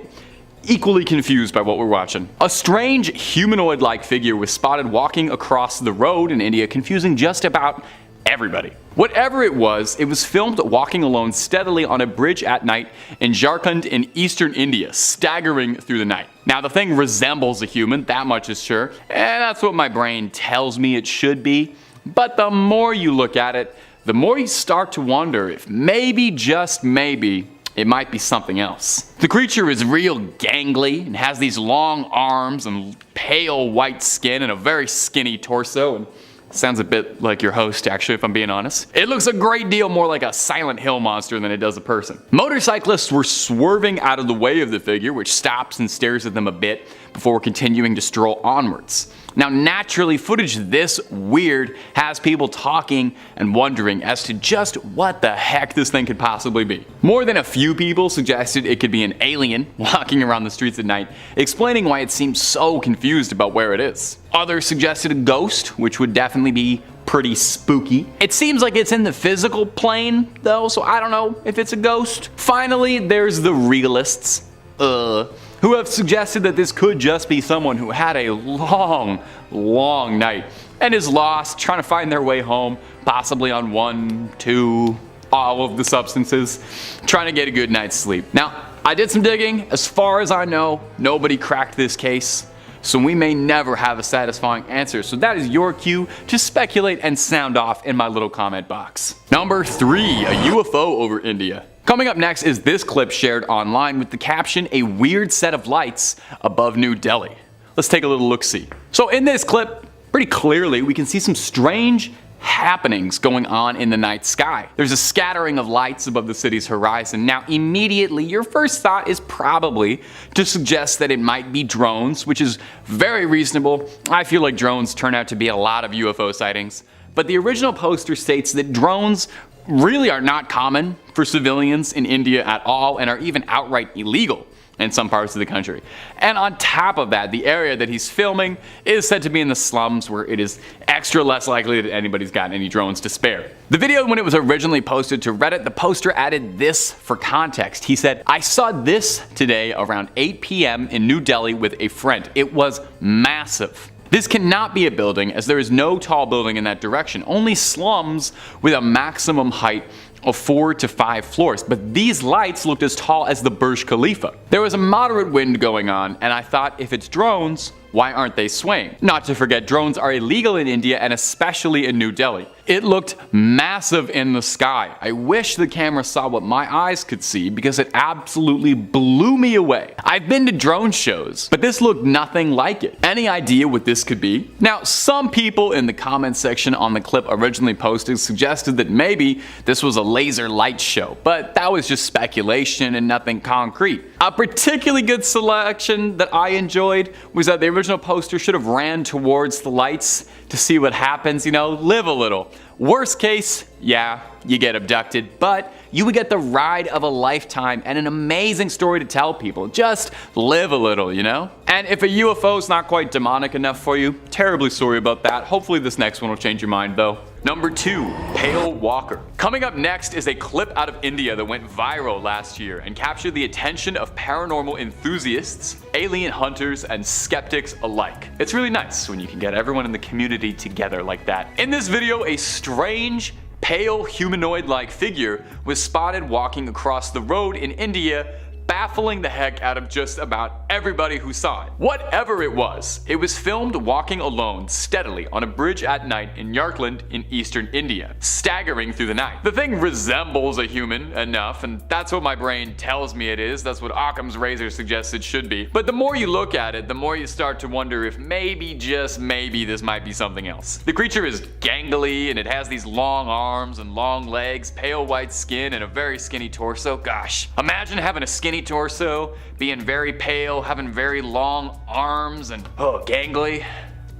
equally confused by what we're watching. A strange humanoid-like figure was spotted walking across the road in India, confusing just about everybody. Whatever it was filmed walking alone steadily on a bridge at night in Jharkhand in eastern India, staggering through the night. Now, the thing resembles a human, that much is sure, and that's what my brain tells me it should be. But the more you look at it, the more you start to wonder if maybe, just maybe, it might be something else. The creature is real gangly and has these long arms and pale white skin and a very skinny torso, and Sounds a bit like your host, actually, if I'm being honest. It looks a great deal more like a Silent Hill monster than it does a person. Motorcyclists were swerving out of the way of the figure, which stops and stares at them a bit before continuing to stroll onwards. Now, naturally, footage this weird has people talking and wondering as to just what the heck this thing could possibly be. More than a few people suggested it could be an alien walking around the streets at night, explaining why it seems so confused about where it is. Others suggested a ghost, which would definitely be pretty spooky. It seems like it's in the physical plane, though, so I don't know if it's a ghost. Finally, there's the realists. Who have suggested that this could just be someone who had a long night and is lost, trying to find their way home, possibly on 1, 2, all of the substances, trying to get a good night's sleep. Now, I did some digging. As far as I know, nobody cracked this case, so we may never have a satisfying answer. So that is your cue to speculate and sound off in my little comment box. Number 3, a UFO over India. Coming up next is this clip shared online with the caption, "A weird set of lights above New Delhi." Let's take a little look-see. So in this clip, pretty clearly we can see some strange happenings going on in the night sky. There's a scattering of lights above the city's horizon. Now immediately your first thought is probably to suggest that it might be drones, which is very reasonable. I feel like drones turn out to be a lot of UFO sightings. But the original poster states that drones really are not common for civilians in India at all and are even outright illegal in some parts of the country. And on top of that, the area that he's filming is said to be in the slums, where it is extra less likely that anybody's got any drones to spare. The video, when it was originally posted to Reddit, the poster added this for context. He said, "I saw this today around 8 p.m. in New Delhi with a friend. It was massive. This cannot be a building, as there is no tall building in that direction, only slums with a maximum height of 4 to 5 floors, but these lights looked as tall as the Burj Khalifa. There was a moderate wind going on, and I thought, if it's drones, why aren't they swaying? Not to forget, drones are illegal in India and especially in New Delhi. It looked massive in the sky. I wish the camera saw what my eyes could see because it absolutely blew me away. I've been to drone shows, but this looked nothing like it. Any idea what this could be?" Now, some people in the comment section on the clip originally posted suggested that maybe this was a laser light show, but that was just speculation and nothing concrete. A particularly good selection that I enjoyed was that the original poster should have ran towards the lights to see what happens, live a little. Worst case, yeah, you get abducted, but you would get the ride of a lifetime and an amazing story to tell people. Just live a little, And if a UFO is not quite demonic enough for you, terribly sorry about that. Hopefully this next one will change your mind though. Number 2, Pale Walker. Coming up next is a clip out of India that went viral last year and captured the attention of paranormal enthusiasts, alien hunters, and skeptics alike. It's really nice when you can get everyone in the community together like that. In this video, a strange, pale humanoid-like figure was spotted walking across the road in India, baffling the heck out of just about everybody who saw it. Whatever it was filmed walking alone steadily on a bridge at night in Yarkand in eastern India, staggering through the night. The thing resembles a human enough, and that's what my brain tells me it is. That's what Occam's razor suggests it should be. But the more you look at it, the more you start to wonder if maybe, just maybe, this might be something else. The creature is gangly, and it has these long arms and long legs, pale white skin, and a very skinny torso. Gosh, imagine having a skinny torso, being very pale, having very long arms, and gangly.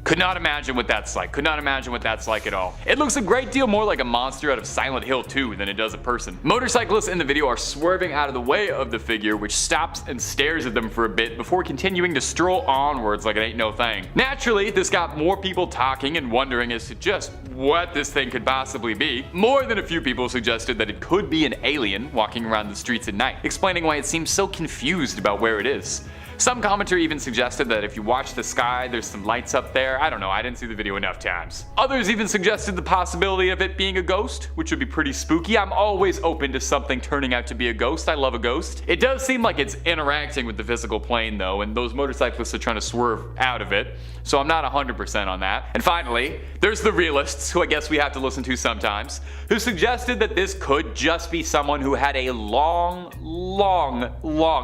Could not imagine what that's like. Could not imagine what that's like at all. It looks a great deal more like a monster out of Silent Hill 2 than it does a person. Motorcyclists in the video are swerving out of the way of the figure, which stops and stares at them for a bit before continuing to stroll onwards like it ain't no thing. Naturally, this got more people talking and wondering as to just what this thing could possibly be. More than a few people suggested that it could be an alien walking around the streets at night, explaining why it seems so confused about where it is. Some commenter even suggested that if you watch the sky, there's some lights up there. I don't know, I didn't see the video enough times. Others even suggested the possibility of it being a ghost, which would be pretty spooky. I'm always open to something turning out to be a ghost. I love a ghost. It does seem like it's interacting with the physical plane though, and those motorcyclists are trying to swerve out of it, so I'm not 100% on that. And finally, there's the realists, who I guess we have to listen to sometimes, who suggested that this could just be someone who had a long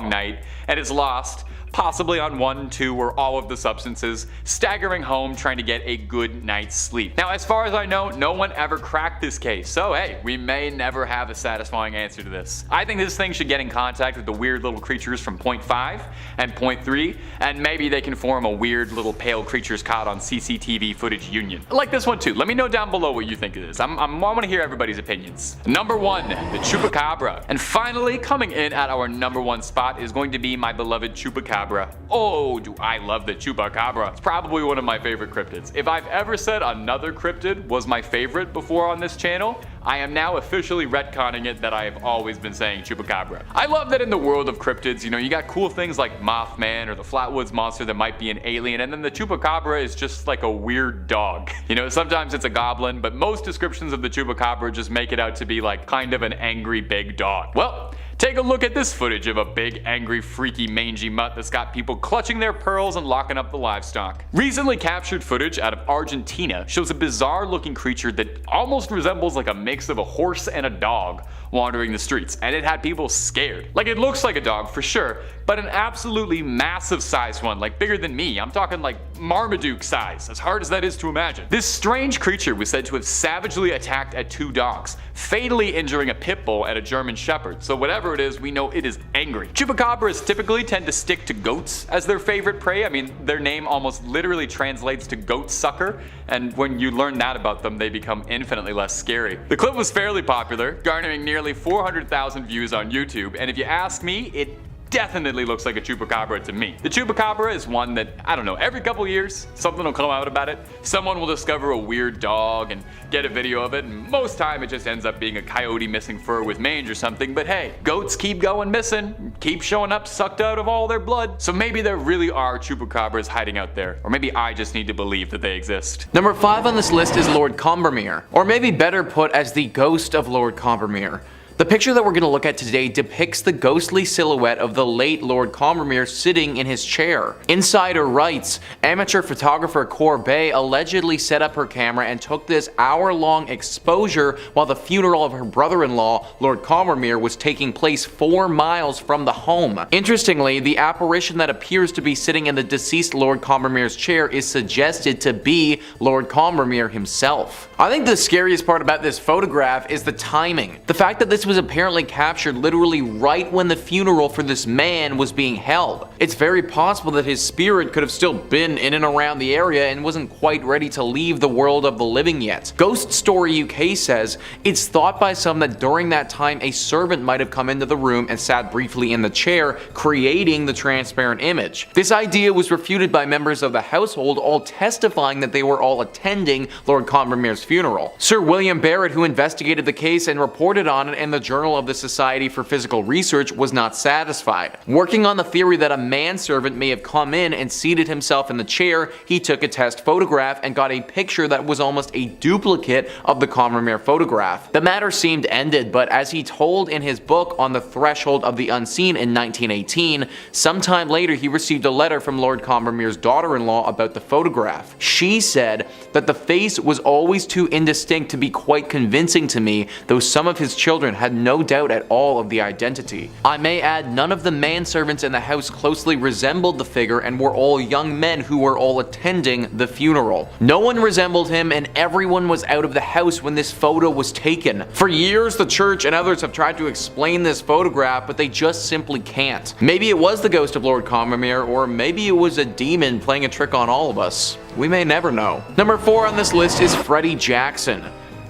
night and is lost, possibly on 1, 2, or all of the substances, staggering home trying to get a good night's sleep. Now, as far as I know, no one ever cracked this case, so hey, we may never have a satisfying answer to this. I think this thing should get in contact with the weird little creatures from Point 5 and Point 3, and maybe they can form a weird little pale creatures caught on CCTV footage union. Like this one too. Let me know down below what you think it is. I want to hear everybody's opinions. Number 1, the Chupacabra. And finally, coming in at our number 1 spot is going to be my beloved Chupacabra. Oh, do I love the Chupacabra. It's probably one of my favorite cryptids. If I've ever said another cryptid was my favorite before on this channel, I am now officially retconning it that I have always been saying Chupacabra. I love that in the world of cryptids, you got cool things like Mothman or the Flatwoods Monster that might be an alien, and then the Chupacabra is just like a weird dog. Sometimes it's a goblin, but most descriptions of the Chupacabra just make it out to be like kind of an angry big dog. Well, take a look at this footage of a big, angry, freaky, mangy mutt that's got people clutching their pearls and locking up the livestock. Recently captured footage out of Argentina shows a bizarre looking creature that almost resembles like a mix of a horse and a dog wandering the streets, and it had people scared. Like, it looks like a dog for sure, but an absolutely massive sized one, like bigger than me. I'm talking like Marmaduke size, as hard as that is to imagine. This strange creature was said to have savagely attacked at 2 dogs, fatally injuring a pit bull and a German shepherd, so whatever it is, we know it is angry. Chupacabras typically tend to stick to goats as their favorite prey. I mean, their name almost literally translates to goat sucker, and when you learn that about them, they become infinitely less scary. The clip was fairly popular, garnering nearly 400,000 views on YouTube, and if you ask me, it definitely looks like a Chupacabra to me. The Chupacabra is one that, I don't know, every couple years something will come out about it. Someone will discover a weird dog and get a video of it, and most time it just ends up being a coyote missing fur with mange or something, but hey, goats keep going missing, keep showing up sucked out of all their blood, so maybe there really are Chupacabras hiding out there, or maybe I just need to believe that they exist. Number 5 on this list is Lord Combermere, or maybe better put as the ghost of Lord Combermere. The picture that we're going to look at today depicts the ghostly silhouette of the late Lord Combermere sitting in his chair. Insider writes, amateur photographer Corbet allegedly set up her camera and took this hour-long exposure while the funeral of her brother-in-law, Lord Combermere, was taking place 4 miles from the home. Interestingly, the apparition that appears to be sitting in the deceased Lord Combermere's chair is suggested to be Lord Combermere himself. I think the scariest part about this photograph is the timing. The fact that this was apparently captured literally right when the funeral for this man was being held. It's very possible that his spirit could have still been in and around the area and wasn't quite ready to leave the world of the living yet. Ghost Story UK says, it's thought by some that during that time a servant might have come into the room and sat briefly in the chair, creating the transparent image. This idea was refuted by members of the household, all testifying that they were all attending Lord Combermere's funeral. Sir William Barrett, who investigated the case and reported on it in the Journal of the Society for Physical Research, was not satisfied. Working on the theory that a manservant may have come in and seated himself in the chair, he took a test photograph and got a picture that was almost a duplicate of the Combermere photograph. The matter seemed ended, but as he told in his book On the Threshold of the Unseen in 1918, sometime later he received a letter from Lord Combermere's daughter-in-law about the photograph. She said that the face was always too indistinct to be quite convincing to me, though some of his children had no doubt at all of the identity. I may add, none of the manservants in the house closely resembled the figure and were all young men who were all attending the funeral. No one resembled him and everyone was out of the house when this photo was taken. For years the church and others have tried to explain this photograph, but they just simply can't. Maybe it was the ghost of Lord Combermere, or maybe it was a demon playing a trick on all of us. We may never know. Number 4 on this list is Freddy Jackson.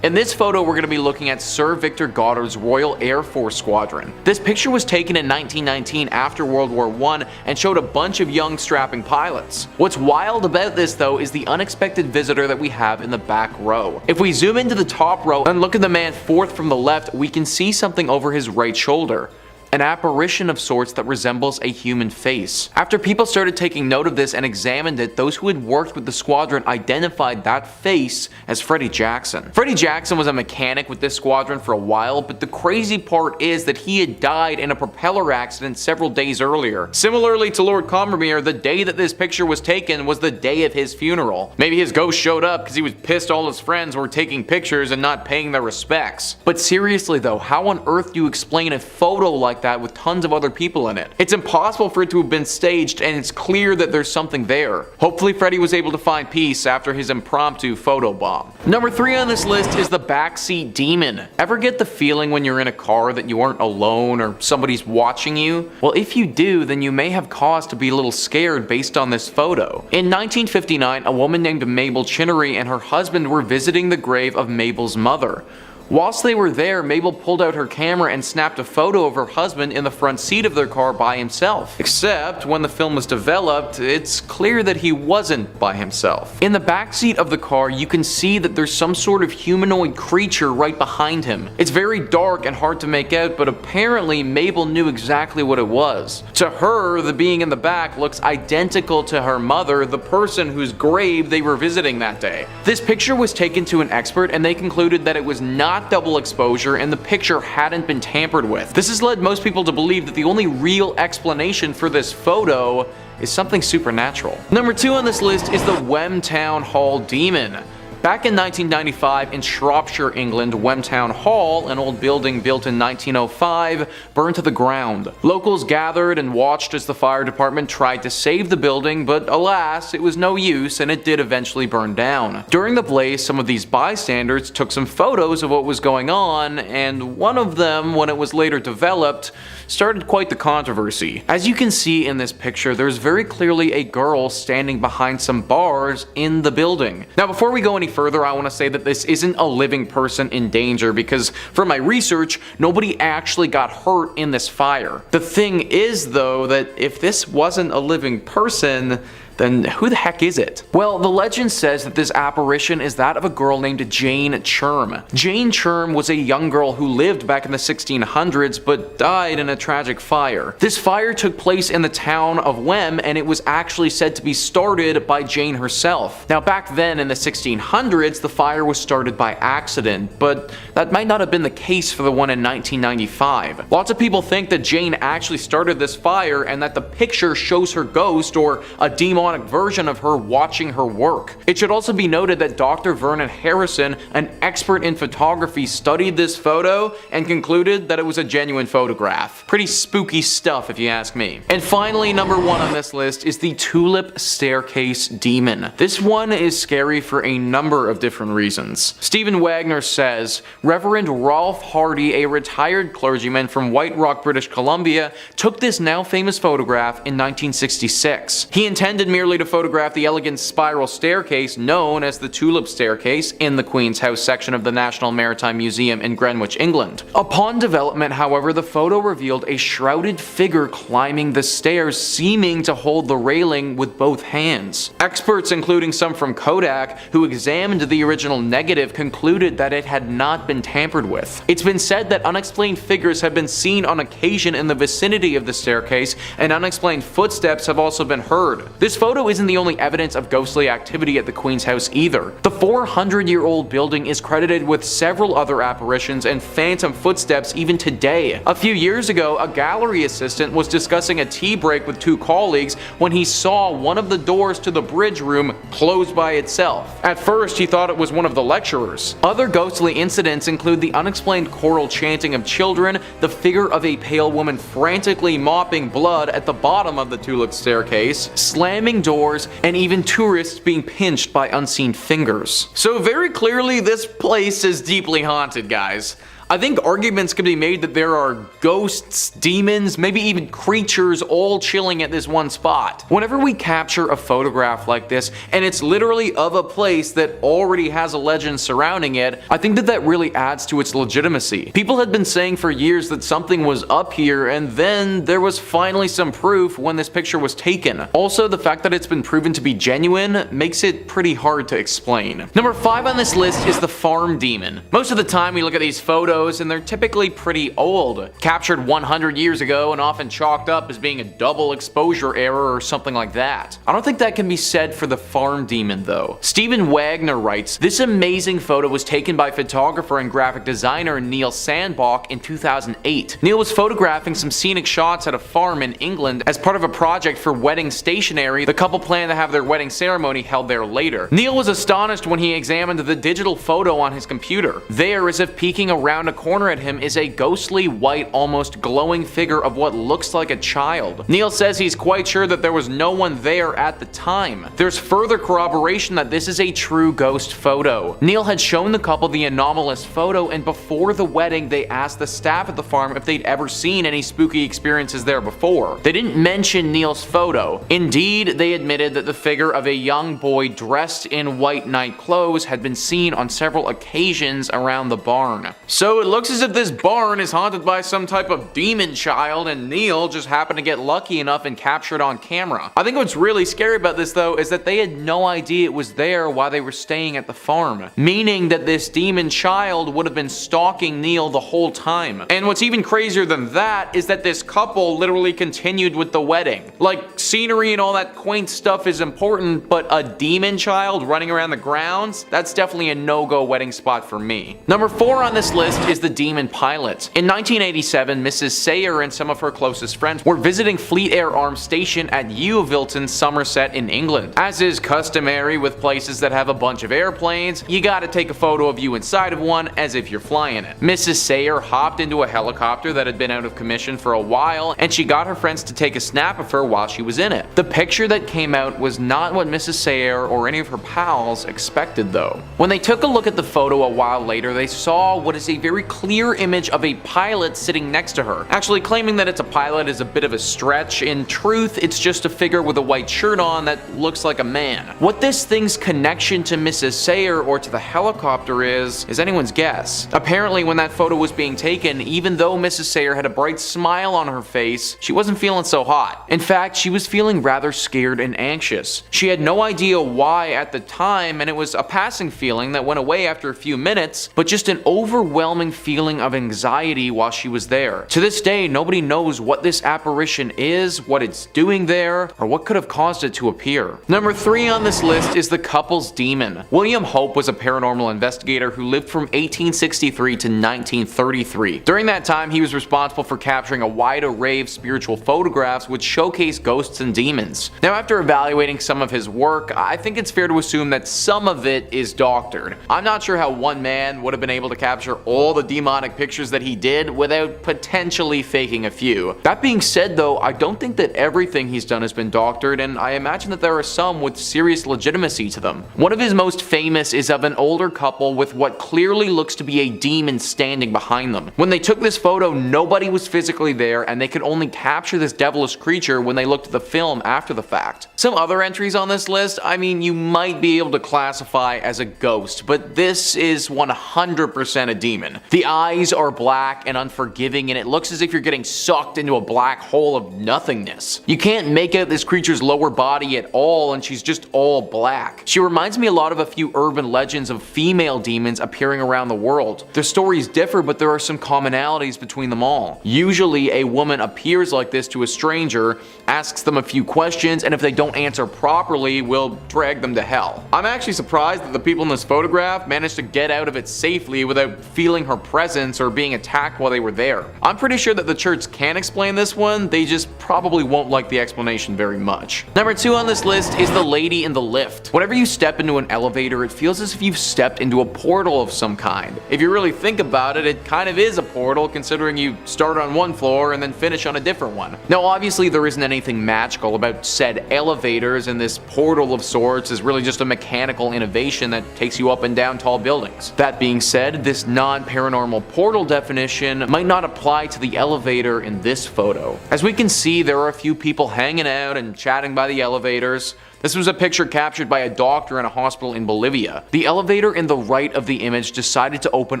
In this photo, we're going to be looking at Sir Victor Goddard's Royal Air Force Squadron. This picture was taken in 1919 after World War I and showed a bunch of young strapping pilots. What's wild about this though is the unexpected visitor that we have in the back row. If we zoom into the top row and look at the man 4th from the left, we can see something over his right shoulder. An apparition of sorts that resembles a human face. After people started taking note of this and examined it, those who had worked with the squadron identified that face as Freddy Jackson. Freddy Jackson was a mechanic with this squadron for a while, but the crazy part is that he had died in a propeller accident several days earlier. Similarly to Lord Combermere, the day that this picture was taken was the day of his funeral. Maybe his ghost showed up because he was pissed all his friends were taking pictures and not paying their respects. But seriously though, how on earth do you explain a photo like like that with tons of other people in it. It's impossible for it to have been staged, and it's clear that there's something there. Hopefully Freddy was able to find peace after his impromptu photo bomb. Number 3 on this list is the backseat demon. Ever get the feeling when you're in a car that you aren't alone or somebody's watching you? Well, if you do, then you may have cause to be a little scared based on this photo. In 1959, a woman named Mabel Chinnery and her husband were visiting the grave of Mabel's mother. Whilst they were there, Mabel pulled out her camera and snapped a photo of her husband in the front seat of their car by himself. Except, when the film was developed, it's clear that he wasn't by himself. In the backseat of the car, you can see that there's some sort of humanoid creature right behind him. It's very dark and hard to make out, but apparently Mabel knew exactly what it was. To her, the being in the back looks identical to her mother, the person whose grave they were visiting that day. This picture was taken to an expert, and they concluded that it was not double exposure and the picture hadn't been tampered with. This has led most people to believe that the only real explanation for this photo is something supernatural. Number 2 on this list is the Wem Town Hall demon. Back in 1995 in Shropshire, England, Wem Town Hall, an old building built in 1905, burned to the ground. Locals gathered and watched as the fire department tried to save the building, but alas, it was no use and it did eventually burn down. During the blaze, some of these bystanders took some photos of what was going on, and one of them, when it was later developed, started quite the controversy. As you can see in this picture, there's very clearly a girl standing behind some bars in the building. Now, before we go any further, I want to say that this isn't a living person in danger, because from my research, nobody actually got hurt in this fire. The thing is, though, that if this wasn't a living person, then who the heck is it? Well, the legend says that this apparition is that of a girl named Jane Churm. Jane Churm was a young girl who lived back in the 1600s but died in a tragic fire. This fire took place in the town of Wem, and it was actually said to be started by Jane herself. Now, back then in the 1600s, the fire was started by accident, but that might not have been the case for the one in 1995. Lots of people think that Jane actually started this fire and that the picture shows her ghost or a demonic version of her watching her work. It should also be noted that Dr. Vernon Harrison, an expert in photography, studied this photo and concluded that it was a genuine photograph. Pretty spooky stuff if you ask me. And finally, number 1 on this list is the Tulip Staircase Demon. This one is scary for a number of different reasons. Stephen Wagner says, Reverend Rolf Hardy, a retired clergyman from White Rock, British Columbia, took this now famous photograph in 1966. He intended merely to photograph the elegant spiral staircase known as the Tulip Staircase in the Queen's House section of the National Maritime Museum in Greenwich, England. Upon development, however, the photo revealed a shrouded figure climbing the stairs, seeming to hold the railing with both hands. Experts, including some from Kodak, who examined the original negative, concluded that it had not been tampered with. It's been said that unexplained figures have been seen on occasion in the vicinity of the staircase, and unexplained footsteps have also been heard. This photo isn't the only evidence of ghostly activity at the Queen's House either. The 400-year-old building is credited with several other apparitions and phantom footsteps even today. A few years ago, a gallery assistant was discussing a tea break with 2 colleagues when he saw one of the doors to the bridge room close by itself. At first, he thought it was one of the lecturers. Other ghostly incidents include the unexplained choral chanting of children, the figure of a pale woman frantically mopping blood at the bottom of the Tulip Staircase, slamming doors, and even tourists being pinched by unseen fingers. So very clearly, this place is deeply haunted, guys. I think arguments can be made that there are ghosts, demons, maybe even creatures all chilling at this one spot. Whenever we capture a photograph like this, and it's literally of a place that already has a legend surrounding it, I think that really adds to its legitimacy. People had been saying for years that something was up here, and then there was finally some proof when this picture was taken. Also, the fact that it's been proven to be genuine makes it pretty hard to explain. Number 5 on this list is the farm demon. Most of the time we look at these photos and they're typically pretty old, captured 100 years ago and often chalked up as being a double exposure error or something like that. I don't think that can be said for the farm demon though. Stephen Wagner writes, this amazing photo was taken by photographer and graphic designer Neil Sandbach in 2008. Neil was photographing some scenic shots at a farm in England as part of a project for wedding stationery. The couple planned to have their wedding ceremony held there later. Neil was astonished when he examined the digital photo on his computer. There, as if peeking around around a corner at him is a ghostly white, almost glowing figure of what looks like a child. Neil says he's quite sure that there was no one there at the time. There's further corroboration that this is a true ghost photo. Neil had shown the couple the anomalous photo, and before the wedding they asked the staff at the farm if they'd ever seen any spooky experiences there before. They didn't mention Neil's photo. Indeed, they admitted that the figure of a young boy dressed in white night clothes had been seen on several occasions around the barn. So it looks as if this barn is haunted by some type of demon child, and Neil just happened to get lucky enough and capture it on camera. I think what's really scary about this though is that they had no idea it was there while they were staying at the farm, meaning that this demon child would have been stalking Neil the whole time. And what's even crazier than that is that this couple literally continued with the wedding. Like, scenery and all that quaint stuff is important, but a demon child running around the grounds? That's definitely a no-go wedding spot for me. Number 4 on this list is the demon pilot. In 1987, Mrs. Sayer and some of her closest friends were visiting Fleet Air Arms Station at Yeovilton, Somerset in England. As is customary with places that have a bunch of airplanes, you gotta take a photo of you inside of one as if you're flying it. Mrs. Sayer hopped into a helicopter that had been out of commission for a while, and she got her friends to take a snap of her while she was in it. The picture that came out was not what Mrs. Sayer or any of her pals expected though. When they took a look at the photo a while later, they saw what is a very clear image of a pilot sitting next to her. Actually, claiming that it's a pilot is a bit of a stretch. In truth, it's just a figure with a white shirt on that looks like a man. What this thing's connection to Mrs. Sayer or to the helicopter is anyone's guess. Apparently, when that photo was being taken, even though Mrs. Sayer had a bright smile on her face, she wasn't feeling so hot. In fact, she was feeling rather scared and anxious. She had no idea why at the time, and it was a passing feeling that went away after a few minutes, but just an overwhelming feeling of anxiety while she was there. To this day, nobody knows what this apparition is, what it's doing there, or what could have caused it to appear. Number 3 on this list is the couple's demon. William Hope was a paranormal investigator who lived from 1863 to 1933. During that time, he was responsible for capturing a wide array of spiritual photographs which showcase ghosts and demons. Now, after evaluating some of his work, I think it's fair to assume that some of it is doctored. I'm not sure how one man would have been able to capture all the demonic pictures that he did without potentially faking a few. That being said though, I don't think that everything he's done has been doctored, and I imagine that there are some with serious legitimacy to them. One of his most famous is of an older couple with what clearly looks to be a demon standing behind them. When they took this photo, nobody was physically there, and they could only capture this devilish creature when they looked at the film after the fact. Some other entries on this list, I mean, you might be able to classify as a ghost, but this is 100% a demon. The eyes are black and unforgiving, and it looks as if you're getting sucked into a black hole of nothingness. You can't make out this creature's lower body at all, and she's just all black. She reminds me a lot of a few urban legends of female demons appearing around the world. Their stories differ, but there are some commonalities between them all. Usually, a woman appears like this to a stranger, asks them a few questions, and if they don't answer properly, will drag them to hell. I'm actually surprised that the people in this photograph managed to get out of it safely without feeling her presence or being attacked while they were there. I'm pretty sure that the church can explain this one, they just probably won't like the explanation very much. Number 2 on this list is the lady in the lift. Whenever you step into an elevator, it feels as if you've stepped into a portal of some kind. If you really think about it, it kind of is a portal considering you start on one floor and then finish on a different one. Now obviously there isn't anything magical about said elevators, and this portal of sorts is really just a mechanical innovation that takes you up and down tall buildings. That being said, this non-paranormal portal definition might not apply to the elevator in this photo. As we can see, there are a few people hanging out and chatting by the elevators. This was a picture captured by a doctor in a hospital in Bolivia. The elevator in the right of the image decided to open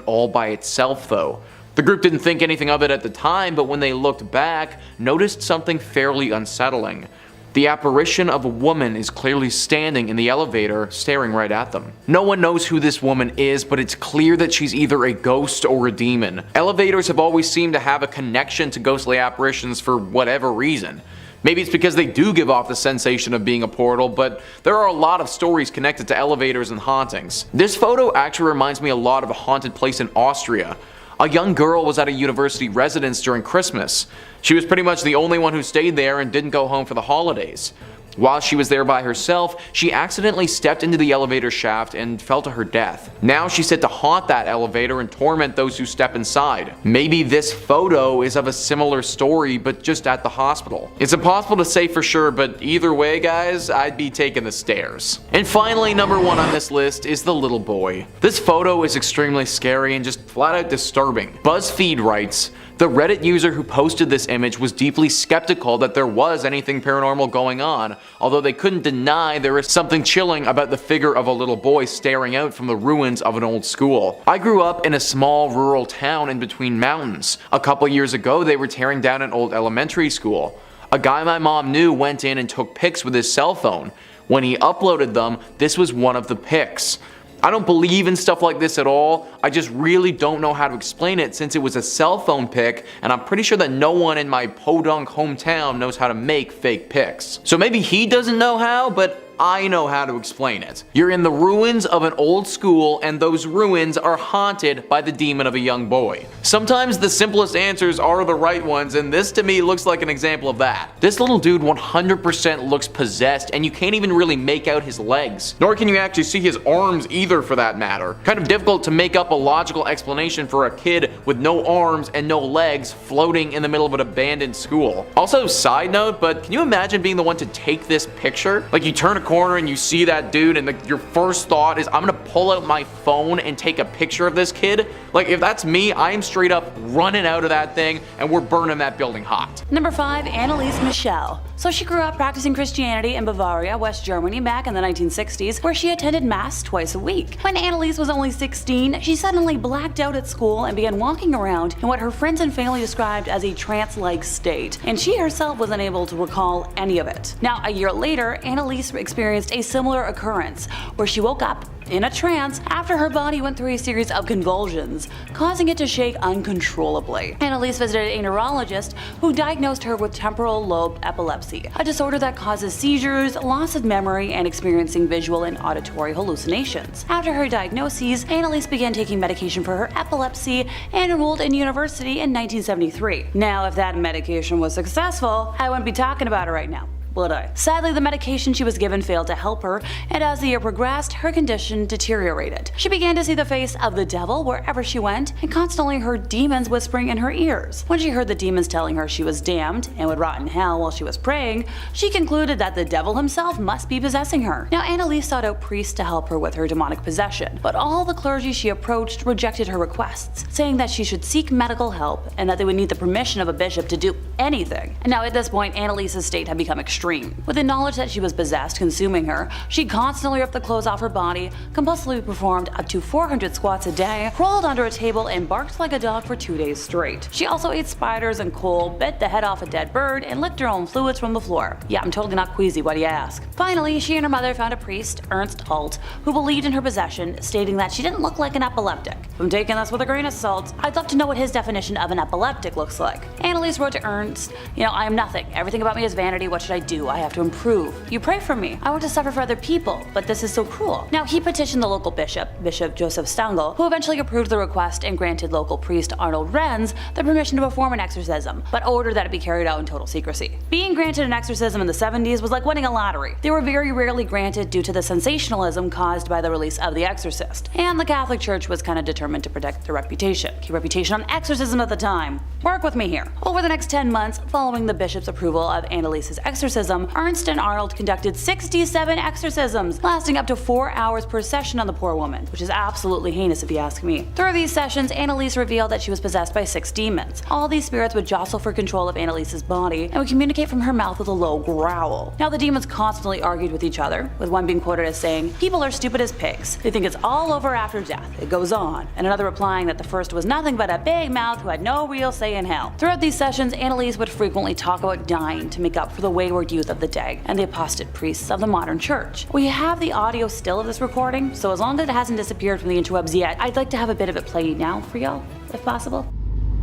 all by itself though. The group didn't think anything of it at the time, but when they looked back, noticed something fairly unsettling. The apparition of a woman is clearly standing in the elevator, staring right at them. No one knows who this woman is, but it's clear that she's either a ghost or a demon. Elevators have always seemed to have a connection to ghostly apparitions for whatever reason. Maybe it's because they do give off the sensation of being a portal, but there are a lot of stories connected to elevators and hauntings. This photo actually reminds me a lot of a haunted place in Austria. A young girl was at a university residence during Christmas. She was pretty much the only one who stayed there and didn't go home for the holidays. While she was there by herself, she accidentally stepped into the elevator shaft and fell to her death. Now she's set to haunt that elevator and torment those who step inside. Maybe this photo is of a similar story, but just at the hospital. It's impossible to say for sure, but either way, guys, I'd be taking the stairs. And finally, number 1 on this list is the little boy. This photo is extremely scary and just flat out disturbing. BuzzFeed writes, the Reddit user who posted this image was deeply skeptical that there was anything paranormal going on, although they couldn't deny there is something chilling about the figure of a little boy staring out from the ruins of an old school. I grew up in a small rural town in between mountains. A couple years ago, they were tearing down an old elementary school. A guy my mom knew went in and took pics with his cell phone. When he uploaded them, this was one of the pics. I don't believe in stuff like this at all. I just really don't know how to explain it since it was a cell phone pic, and I'm pretty sure that no one in my podunk hometown knows how to make fake pics. So maybe he doesn't know how, but I know how to explain it. You're in the ruins of an old school, and those ruins are haunted by the demon of a young boy. Sometimes the simplest answers are the right ones, and this to me looks like an example of that. This little dude 100% looks possessed, and you can't even really make out his legs. Nor can you actually see his arms either, for that matter. Kind of difficult to make up a logical explanation for a kid with no arms and no legs floating in the middle of an abandoned school. Also, side note, but can you imagine being the one to take this picture? Like, you turn a corner and you see that dude and your first thought is, I'm gonna pull out my phone and take a picture of this kid. Like, if that's me, I am straight up running out of that thing and we're burning that building hot. Number 5, Anneliese Michel. So she grew up practicing Christianity in Bavaria, West Germany back in the 1960s, where she attended mass twice a week. When Anneliese was only 16, she suddenly blacked out at school and began walking around in what her friends and family described as a trance-like state, and she herself was unable to recall any of it. Now, a year later, Anneliese experienced a similar occurrence, where she woke up in a trance after her body went through a series of convulsions, causing it to shake uncontrollably. Anneliese visited a neurologist who diagnosed her with temporal lobe epilepsy, a disorder that causes seizures, loss of memory, and experiencing visual and auditory hallucinations. After her diagnoses, Anneliese began taking medication for her epilepsy and enrolled in university in 1973. Now, if that medication was successful, I wouldn't be talking about it right now, would I? Sadly, the medication she was given failed to help her, and as the year progressed, her condition deteriorated. She began to see the face of the devil wherever she went, and constantly heard demons whispering in her ears. When she heard the demons telling her she was damned and would rot in hell while she was praying, she concluded that the devil himself must be possessing her. Now, Anneliese sought out priests to help her with her demonic possession, but all the clergy she approached rejected her requests, saying that she should seek medical help and that they would need the permission of a bishop to do anything. And now, at this point, Anneliese's state had become extreme. With the knowledge that she was possessed consuming her, she constantly ripped the clothes off her body, compulsively performed up to 400 squats a day, crawled under a table, and barked like a dog for 2 days straight. She also ate spiders and coal, bit the head off a dead bird, and licked her own fluids from the floor. Yeah, I'm totally not queasy, why do you ask? Finally, she and her mother found a priest, Ernst Alt, who believed in her possession, stating that she didn't look like an epileptic. If I'm taking this with a grain of salt, I'd love to know what his definition of an epileptic looks like. Anneliese wrote to Ernst, I am nothing. Everything about me is vanity. What should I do? I have to improve. You pray for me. I want to suffer for other people, but this is so cruel. Now, he petitioned the local bishop, Bishop Joseph Stangl, who eventually approved the request and granted local priest Arnold Renz the permission to perform an exorcism, but ordered that it be carried out in total secrecy. Being granted an exorcism in the 70s was like winning a lottery. They were very rarely granted due to the sensationalism caused by the release of The Exorcist, and the Catholic Church was kind of determined to protect their reputation. Key reputation on exorcism at the time. Work with me here. Over the next 10 months, following the bishop's approval of Anneliese's exorcism, Ernst and Arnold conducted 67 exorcisms, lasting up to 4 hours per session on the poor woman, which is absolutely heinous if you ask me. Through these sessions, Anneliese revealed that she was possessed by 6 demons. All these spirits would jostle for control of Anneliese's body and would communicate from her mouth with a low growl. Now, the demons constantly argued with each other, with one being quoted as saying, "People are stupid as pigs. They think it's all over after death. It goes on," and another replying that the first was nothing but a big mouth who had no real say in hell. Throughout these sessions, Anneliese would frequently talk about dying to make up for the wayward youth of the day and the apostate priests of the modern church. We have the audio still of this recording, so as long as it hasn't disappeared from the interwebs yet, I'd like to have a bit of it play now for y'all, if possible.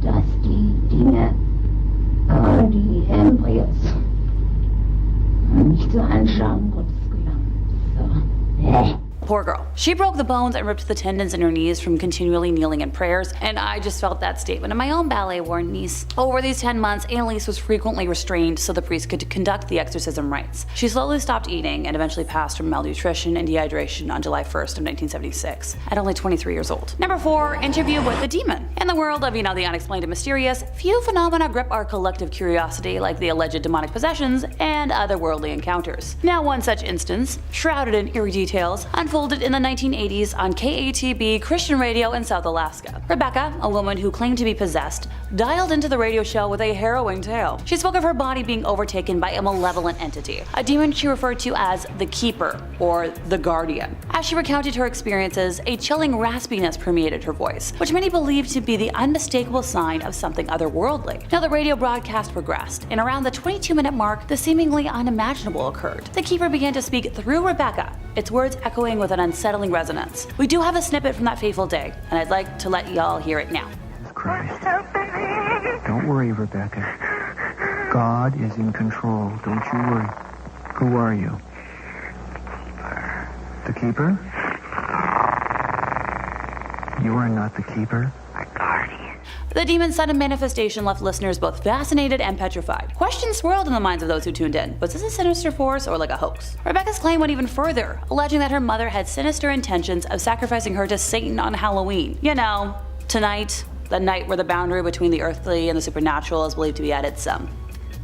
Dass die Dinge, die Embryos, nicht zur Anschauung Gottes gelangen. So. Poor girl. She broke the bones and ripped the tendons in her knees from continually kneeling in prayers, and I just felt that statement in my own ballet-worn niece. Over these 10 months, Anneliese was frequently restrained so the priest could conduct the exorcism rites. She slowly stopped eating and eventually passed from malnutrition and dehydration on July 1st of 1976, at only 23 years old. Number 4, interview with the demon. In the world of, the unexplained and mysterious, few phenomena grip our collective curiosity like the alleged demonic possessions and otherworldly encounters. Now, one such instance, shrouded in eerie details, unfolded in the 1980s on KATB Christian radio in South Alaska. Rebecca, a woman who claimed to be possessed, dialed into the radio show with a harrowing tale. She spoke of her body being overtaken by a malevolent entity, a demon she referred to as the Keeper, or the Guardian. As she recounted her experiences, a chilling raspiness permeated her voice, which many believed to be the unmistakable sign of something otherworldly. Now, the radio broadcast progressed, and around the 22-minute mark, the seemingly unimaginable occurred. The Keeper began to speak through Rebecca, its words echoing with an unsettling resonance. We do have a snippet from that fateful day, and I'd like to let y'all hear it now. Christ. Don't worry, Rebecca. God is in control. Don't you worry. Who are you? The Keeper? You are not the Keeper. The demon's sudden manifestation left listeners both fascinated and petrified. Questions swirled in the minds of those who tuned in. Was this a sinister force or like a hoax? Rebecca's claim went even further, alleging that her mother had sinister intentions of sacrificing her to Satan on Halloween. You know, tonight, the night where the boundary between the earthly and the supernatural is believed to be at its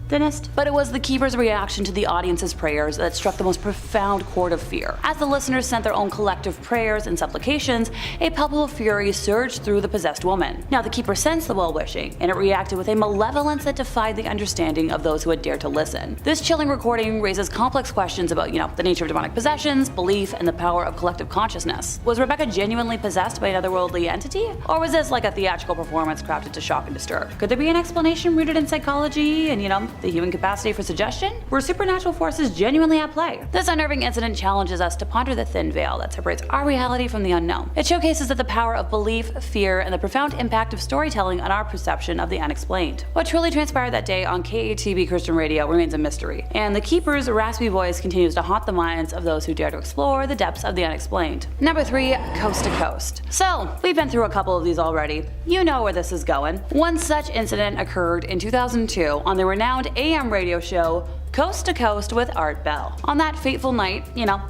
thinnest. But it was the Keeper's reaction to the audience's prayers that struck the most profound chord of fear. As the listeners sent their own collective prayers and supplications, a palpable fury surged through the possessed woman. Now, the Keeper sensed the well-wishing, and it reacted with a malevolence that defied the understanding of those who had dared to listen. This chilling recording raises complex questions about, the nature of demonic possessions, belief, and the power of collective consciousness. Was Rebecca genuinely possessed by an otherworldly entity? Or was this like a theatrical performance crafted to shock and disturb? Could there be an explanation rooted in psychology and, the human capacity for suggestion? Were supernatural forces genuinely at play? This unnerving incident challenges us to ponder the thin veil that separates our reality from the unknown. It showcases that the power of belief, fear, and the profound impact of storytelling on our perception of the unexplained. What truly transpired that day on KATB Christian Radio remains a mystery, and the Keeper's raspy voice continues to haunt the minds of those who dare to explore the depths of the unexplained. Number 3, Coast to Coast. So, we've been through a couple of these already. You know where this is going. One such incident occurred in 2002 on the renowned AM radio show Coast to Coast with Art Bell. On that fateful night,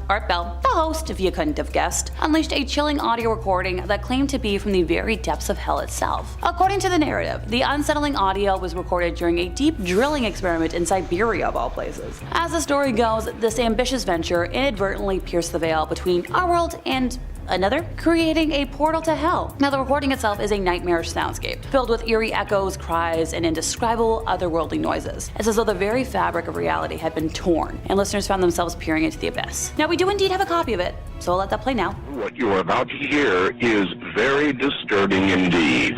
Art Bell, the host if you couldn't have guessed, unleashed a chilling audio recording that claimed to be from the very depths of hell itself. According to the narrative, the unsettling audio was recorded during a deep drilling experiment in Siberia of all places. As the story goes, this ambitious venture inadvertently pierced the veil between our world and another, creating a portal to hell. Now, the recording itself is a nightmarish soundscape, filled with eerie echoes, cries, and indescribable otherworldly noises. It's as though the very fabric of reality had been torn, and listeners found themselves peering into the abyss. Now, we do indeed have a copy of it, so I'll let that play now. What you are about to hear is very disturbing indeed.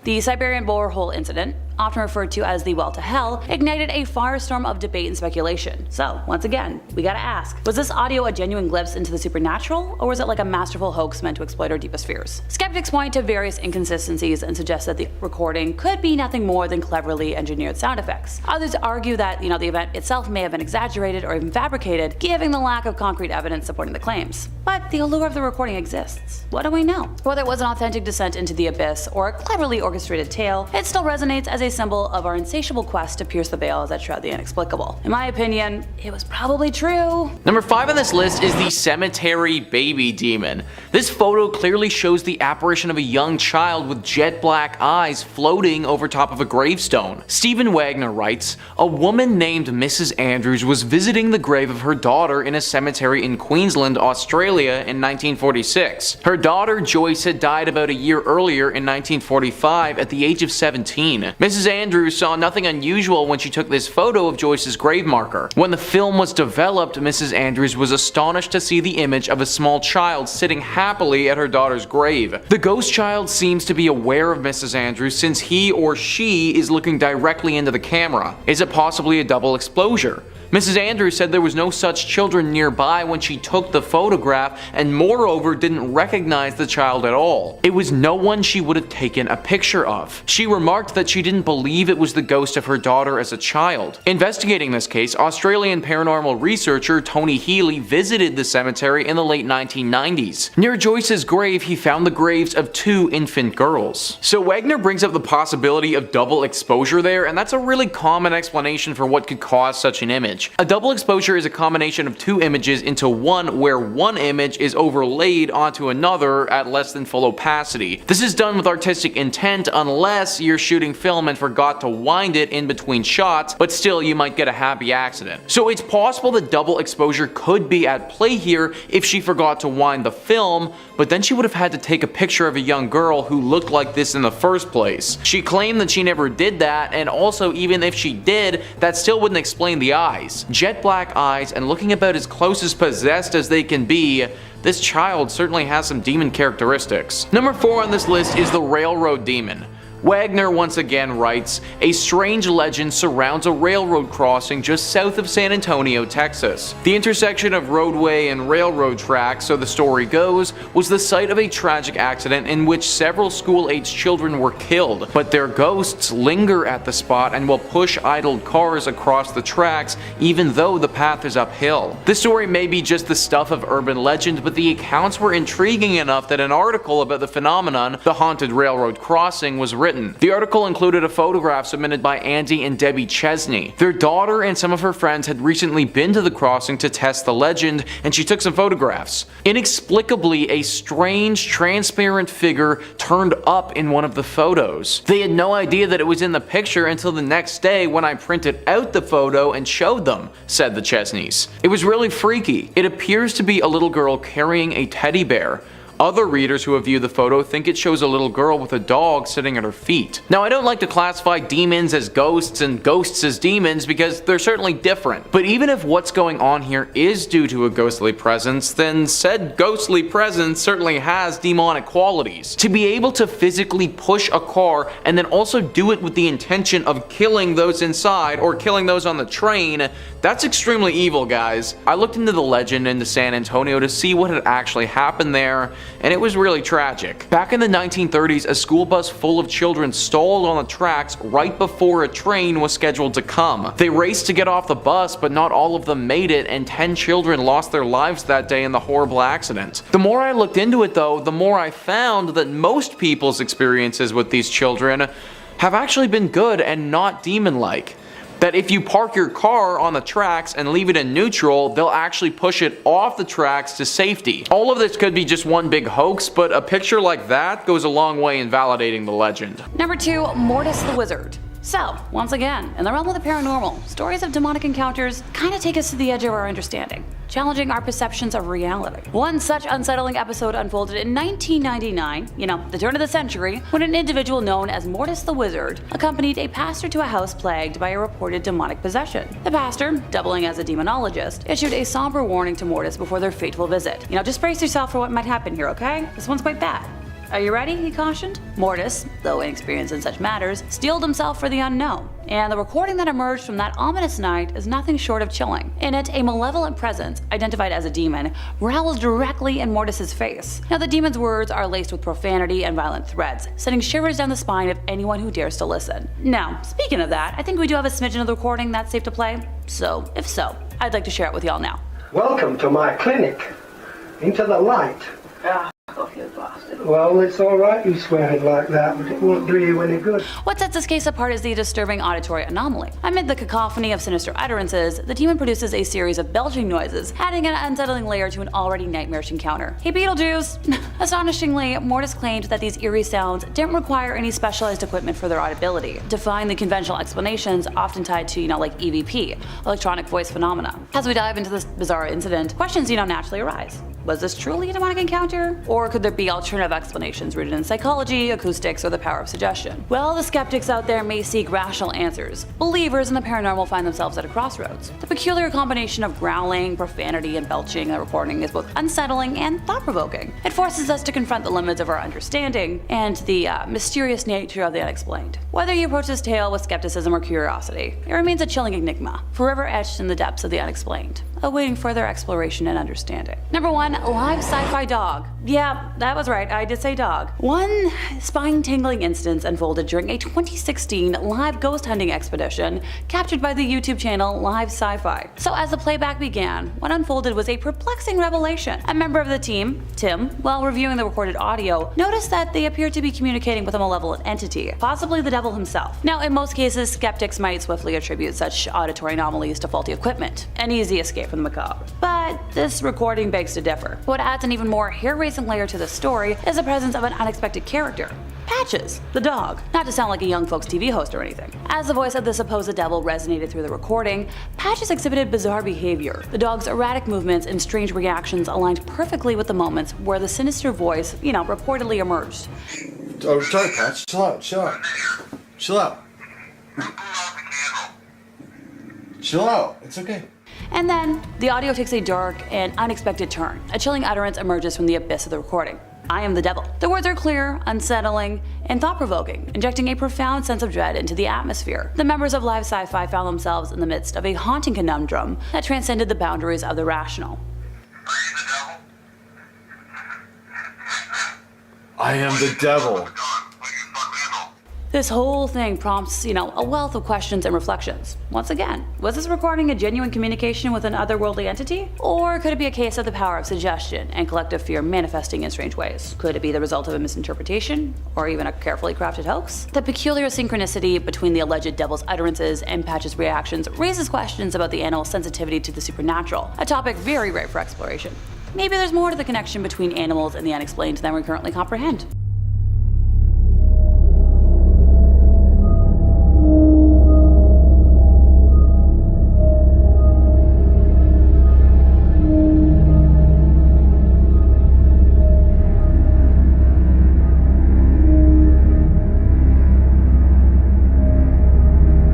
The Siberian borehole incident, often referred to as the well to hell, ignited a firestorm of debate and speculation. So, once again, we gotta ask, was this audio a genuine glimpse into the supernatural, or was it like a masterful hoax meant to exploit our deepest fears? Skeptics point to various inconsistencies and suggest that the recording could be nothing more than cleverly engineered sound effects. Others argue that, the event itself may have been exaggerated or even fabricated, given the lack of concrete evidence supporting the claims. But the allure of the recording exists. What do we know? Whether it was an authentic descent into the abyss or a cleverly orchestrated tale, it still resonates as a symbol of our insatiable quest to pierce the veils that shroud the inexplicable. In my opinion, it was probably true. Number 5 on this list is the cemetery baby demon. This photo clearly shows the apparition of a young child with jet black eyes floating over top of a gravestone. Stephen Wagner writes, "A woman named Mrs. Andrews was visiting the grave of her daughter in a cemetery in Queensland, Australia in 1946. Her daughter Joyce had died about a year earlier in 1945 at the age of 17. Mrs. Andrews saw nothing unusual when she took this photo of Joyce's grave marker. When the film was developed, Mrs. Andrews was astonished to see the image of a small child sitting happily at her daughter's grave. The ghost child seems to be aware of Mrs. Andrews since he or she is looking directly into the camera. Is it possibly a double exposure? Mrs. Andrews said there was no such children nearby when she took the photograph, and moreover didn't recognize the child at all. It was no one she would have taken a picture of. She remarked that she didn't believe it was the ghost of her daughter as a child. Investigating this case, Australian paranormal researcher Tony Healy visited the cemetery in the late 1990s. Near Joyce's grave, he found the graves of 2 infant girls. So Wagner brings up the possibility of double exposure there, and that's a really common explanation for what could cause such an image. A double exposure is a combination of 2 images into one, where one image is overlaid onto another at less than full opacity. This is done with artistic intent unless you're shooting film and forgot to wind it in between shots, but still you might get a happy accident. So it's possible that double exposure could be at play here if she forgot to wind the film, but then she would have had to take a picture of a young girl who looked like this in the first place. She claimed that she never did that, and also even if she did, that still wouldn't explain the eyes. Jet black eyes and looking about as close as possessed as they can be, this child certainly has some demon characteristics. Number 4 on this list is the Railroad Demon. Wagner once again writes, a strange legend surrounds a railroad crossing just south of San Antonio, Texas. The intersection of roadway and railroad tracks, so the story goes, was the site of a tragic accident in which several school-aged children were killed, but their ghosts linger at the spot and will push idled cars across the tracks even though the path is uphill. This story may be just the stuff of urban legend, but the accounts were intriguing enough that an article about the phenomenon, the haunted railroad crossing, was written. The article included a photograph submitted by Andy and Debbie Chesney. Their daughter and some of her friends had recently been to the crossing to test the legend, and she took some photographs. Inexplicably, a strange, transparent figure turned up in one of the photos. They had no idea that it was in the picture until the next day when I printed out the photo and showed them, said the Chesneys. It was really freaky. It appears to be a little girl carrying a teddy bear. Other readers who have viewed the photo think it shows a little girl with a dog sitting at her feet. Now, I don't like to classify demons as ghosts and ghosts as demons because they're certainly different. But even if what's going on here is due to a ghostly presence, then said ghostly presence certainly has demonic qualities. To be able to physically push a car and then also do it with the intention of killing those inside or killing those on the train, that's extremely evil, guys. I looked into the legend into San Antonio to see what had actually happened there, and it was really tragic. Back in the 1930s, a school bus full of children stalled on the tracks right before a train was scheduled to come. They raced to get off the bus, but not all of them made it, and 10 children lost their lives that day in the horrible accident. The more I looked into it though, the more I found that most people's experiences with these children have actually been good and not demon-like. That if you park your car on the tracks and leave it in neutral, they'll actually push it off the tracks to safety. All of this could be just one big hoax, but a picture like that goes a long way in validating the legend. Number 2, Mortise the Wizard. So, once again, in the realm of the paranormal, stories of demonic encounters kind of take us to the edge of our understanding, challenging our perceptions of reality. One such unsettling episode unfolded in 1999, the turn of the century, when an individual known as Mortise the Wizard accompanied a pastor to a house plagued by a reported demonic possession. The pastor, doubling as a demonologist, issued a somber warning to Mortise before their fateful visit. Just brace yourself for what might happen here, okay? This one's quite bad. Are you ready? He cautioned. Mortise, though inexperienced in such matters, steeled himself for the unknown, and the recording that emerged from that ominous night is nothing short of chilling. In it, a malevolent presence, identified as a demon, growls directly in Mortise's face. Now, the demon's words are laced with profanity and violent threats, sending shivers down the spine of anyone who dares to listen. Now, speaking of that, I think we do have a smidgen of the recording that's safe to play, so if so, I'd like to share it with y'all now. Welcome to my clinic. Into the light. Well, it's all right you swearing like that, but it won't do you any good. What sets this case apart is the disturbing auditory anomaly. Amid the cacophony of sinister utterances, the demon produces a series of belching noises, adding an unsettling layer to an already nightmarish encounter. Hey, Beetlejuice! Astonishingly, Mortise claimed that these eerie sounds didn't require any specialized equipment for their audibility, defying the conventional explanations often tied to, like EVP, electronic voice phenomena. As we dive into this bizarre incident, questions, naturally arise. Was this truly a demonic encounter? Or could there be alternative explanations rooted in psychology, acoustics, or the power of suggestion? Well, the skeptics out there may seek rational answers. Believers in the paranormal find themselves at a crossroads. The peculiar combination of growling, profanity, and belching in the recording is both unsettling and thought-provoking. It forces us to confront the limits of our understanding and the mysterious nature of the unexplained. Whether you approach this tale with skepticism or curiosity, it remains a chilling enigma, forever etched in the depths of the unexplained, awaiting further exploration and understanding. Number 1, live sci-fi dog. Yeah, that was right, I did say dog. One spine-tingling instance unfolded during a 2016 live ghost hunting expedition captured by the YouTube channel Live Sci-Fi. So as the playback began, what unfolded was a perplexing revelation. A member of the team, Tim, while reviewing the recorded audio, noticed that they appeared to be communicating with a malevolent entity, possibly the devil himself. Now, in most cases, skeptics might swiftly attribute such auditory anomalies to faulty equipment, an easy escape from the macabre. But this recording begs to differ. What adds an even more hair-raising layer to the story is the presence of an unexpected character. Patches, the dog. Not to sound like a young folks TV host or anything. As the voice of the supposed devil resonated through the recording, Patches exhibited bizarre behavior. The dog's erratic movements and strange reactions aligned perfectly with the moments where the sinister voice, reportedly emerged. Oh, sorry, Patch. Chill out, chill out. Chill out. Chill out. It's okay. And then, the audio takes a dark and unexpected turn. A chilling utterance emerges from the abyss of the recording. I am the devil. The words are clear, unsettling, and thought-provoking, injecting a profound sense of dread into the atmosphere. The members of Live Sci-Fi found themselves in the midst of a haunting conundrum that transcended the boundaries of the rational. I am the devil. This whole thing prompts, a wealth of questions and reflections. Once again, was this recording a genuine communication with an otherworldly entity? Or could it be a case of the power of suggestion and collective fear manifesting in strange ways? Could it be the result of a misinterpretation? Or even a carefully crafted hoax? The peculiar synchronicity between the alleged devil's utterances and Patch's reactions raises questions about the animal's sensitivity to the supernatural, a topic very ripe for exploration. Maybe there's more to the connection between animals and the unexplained than we currently comprehend.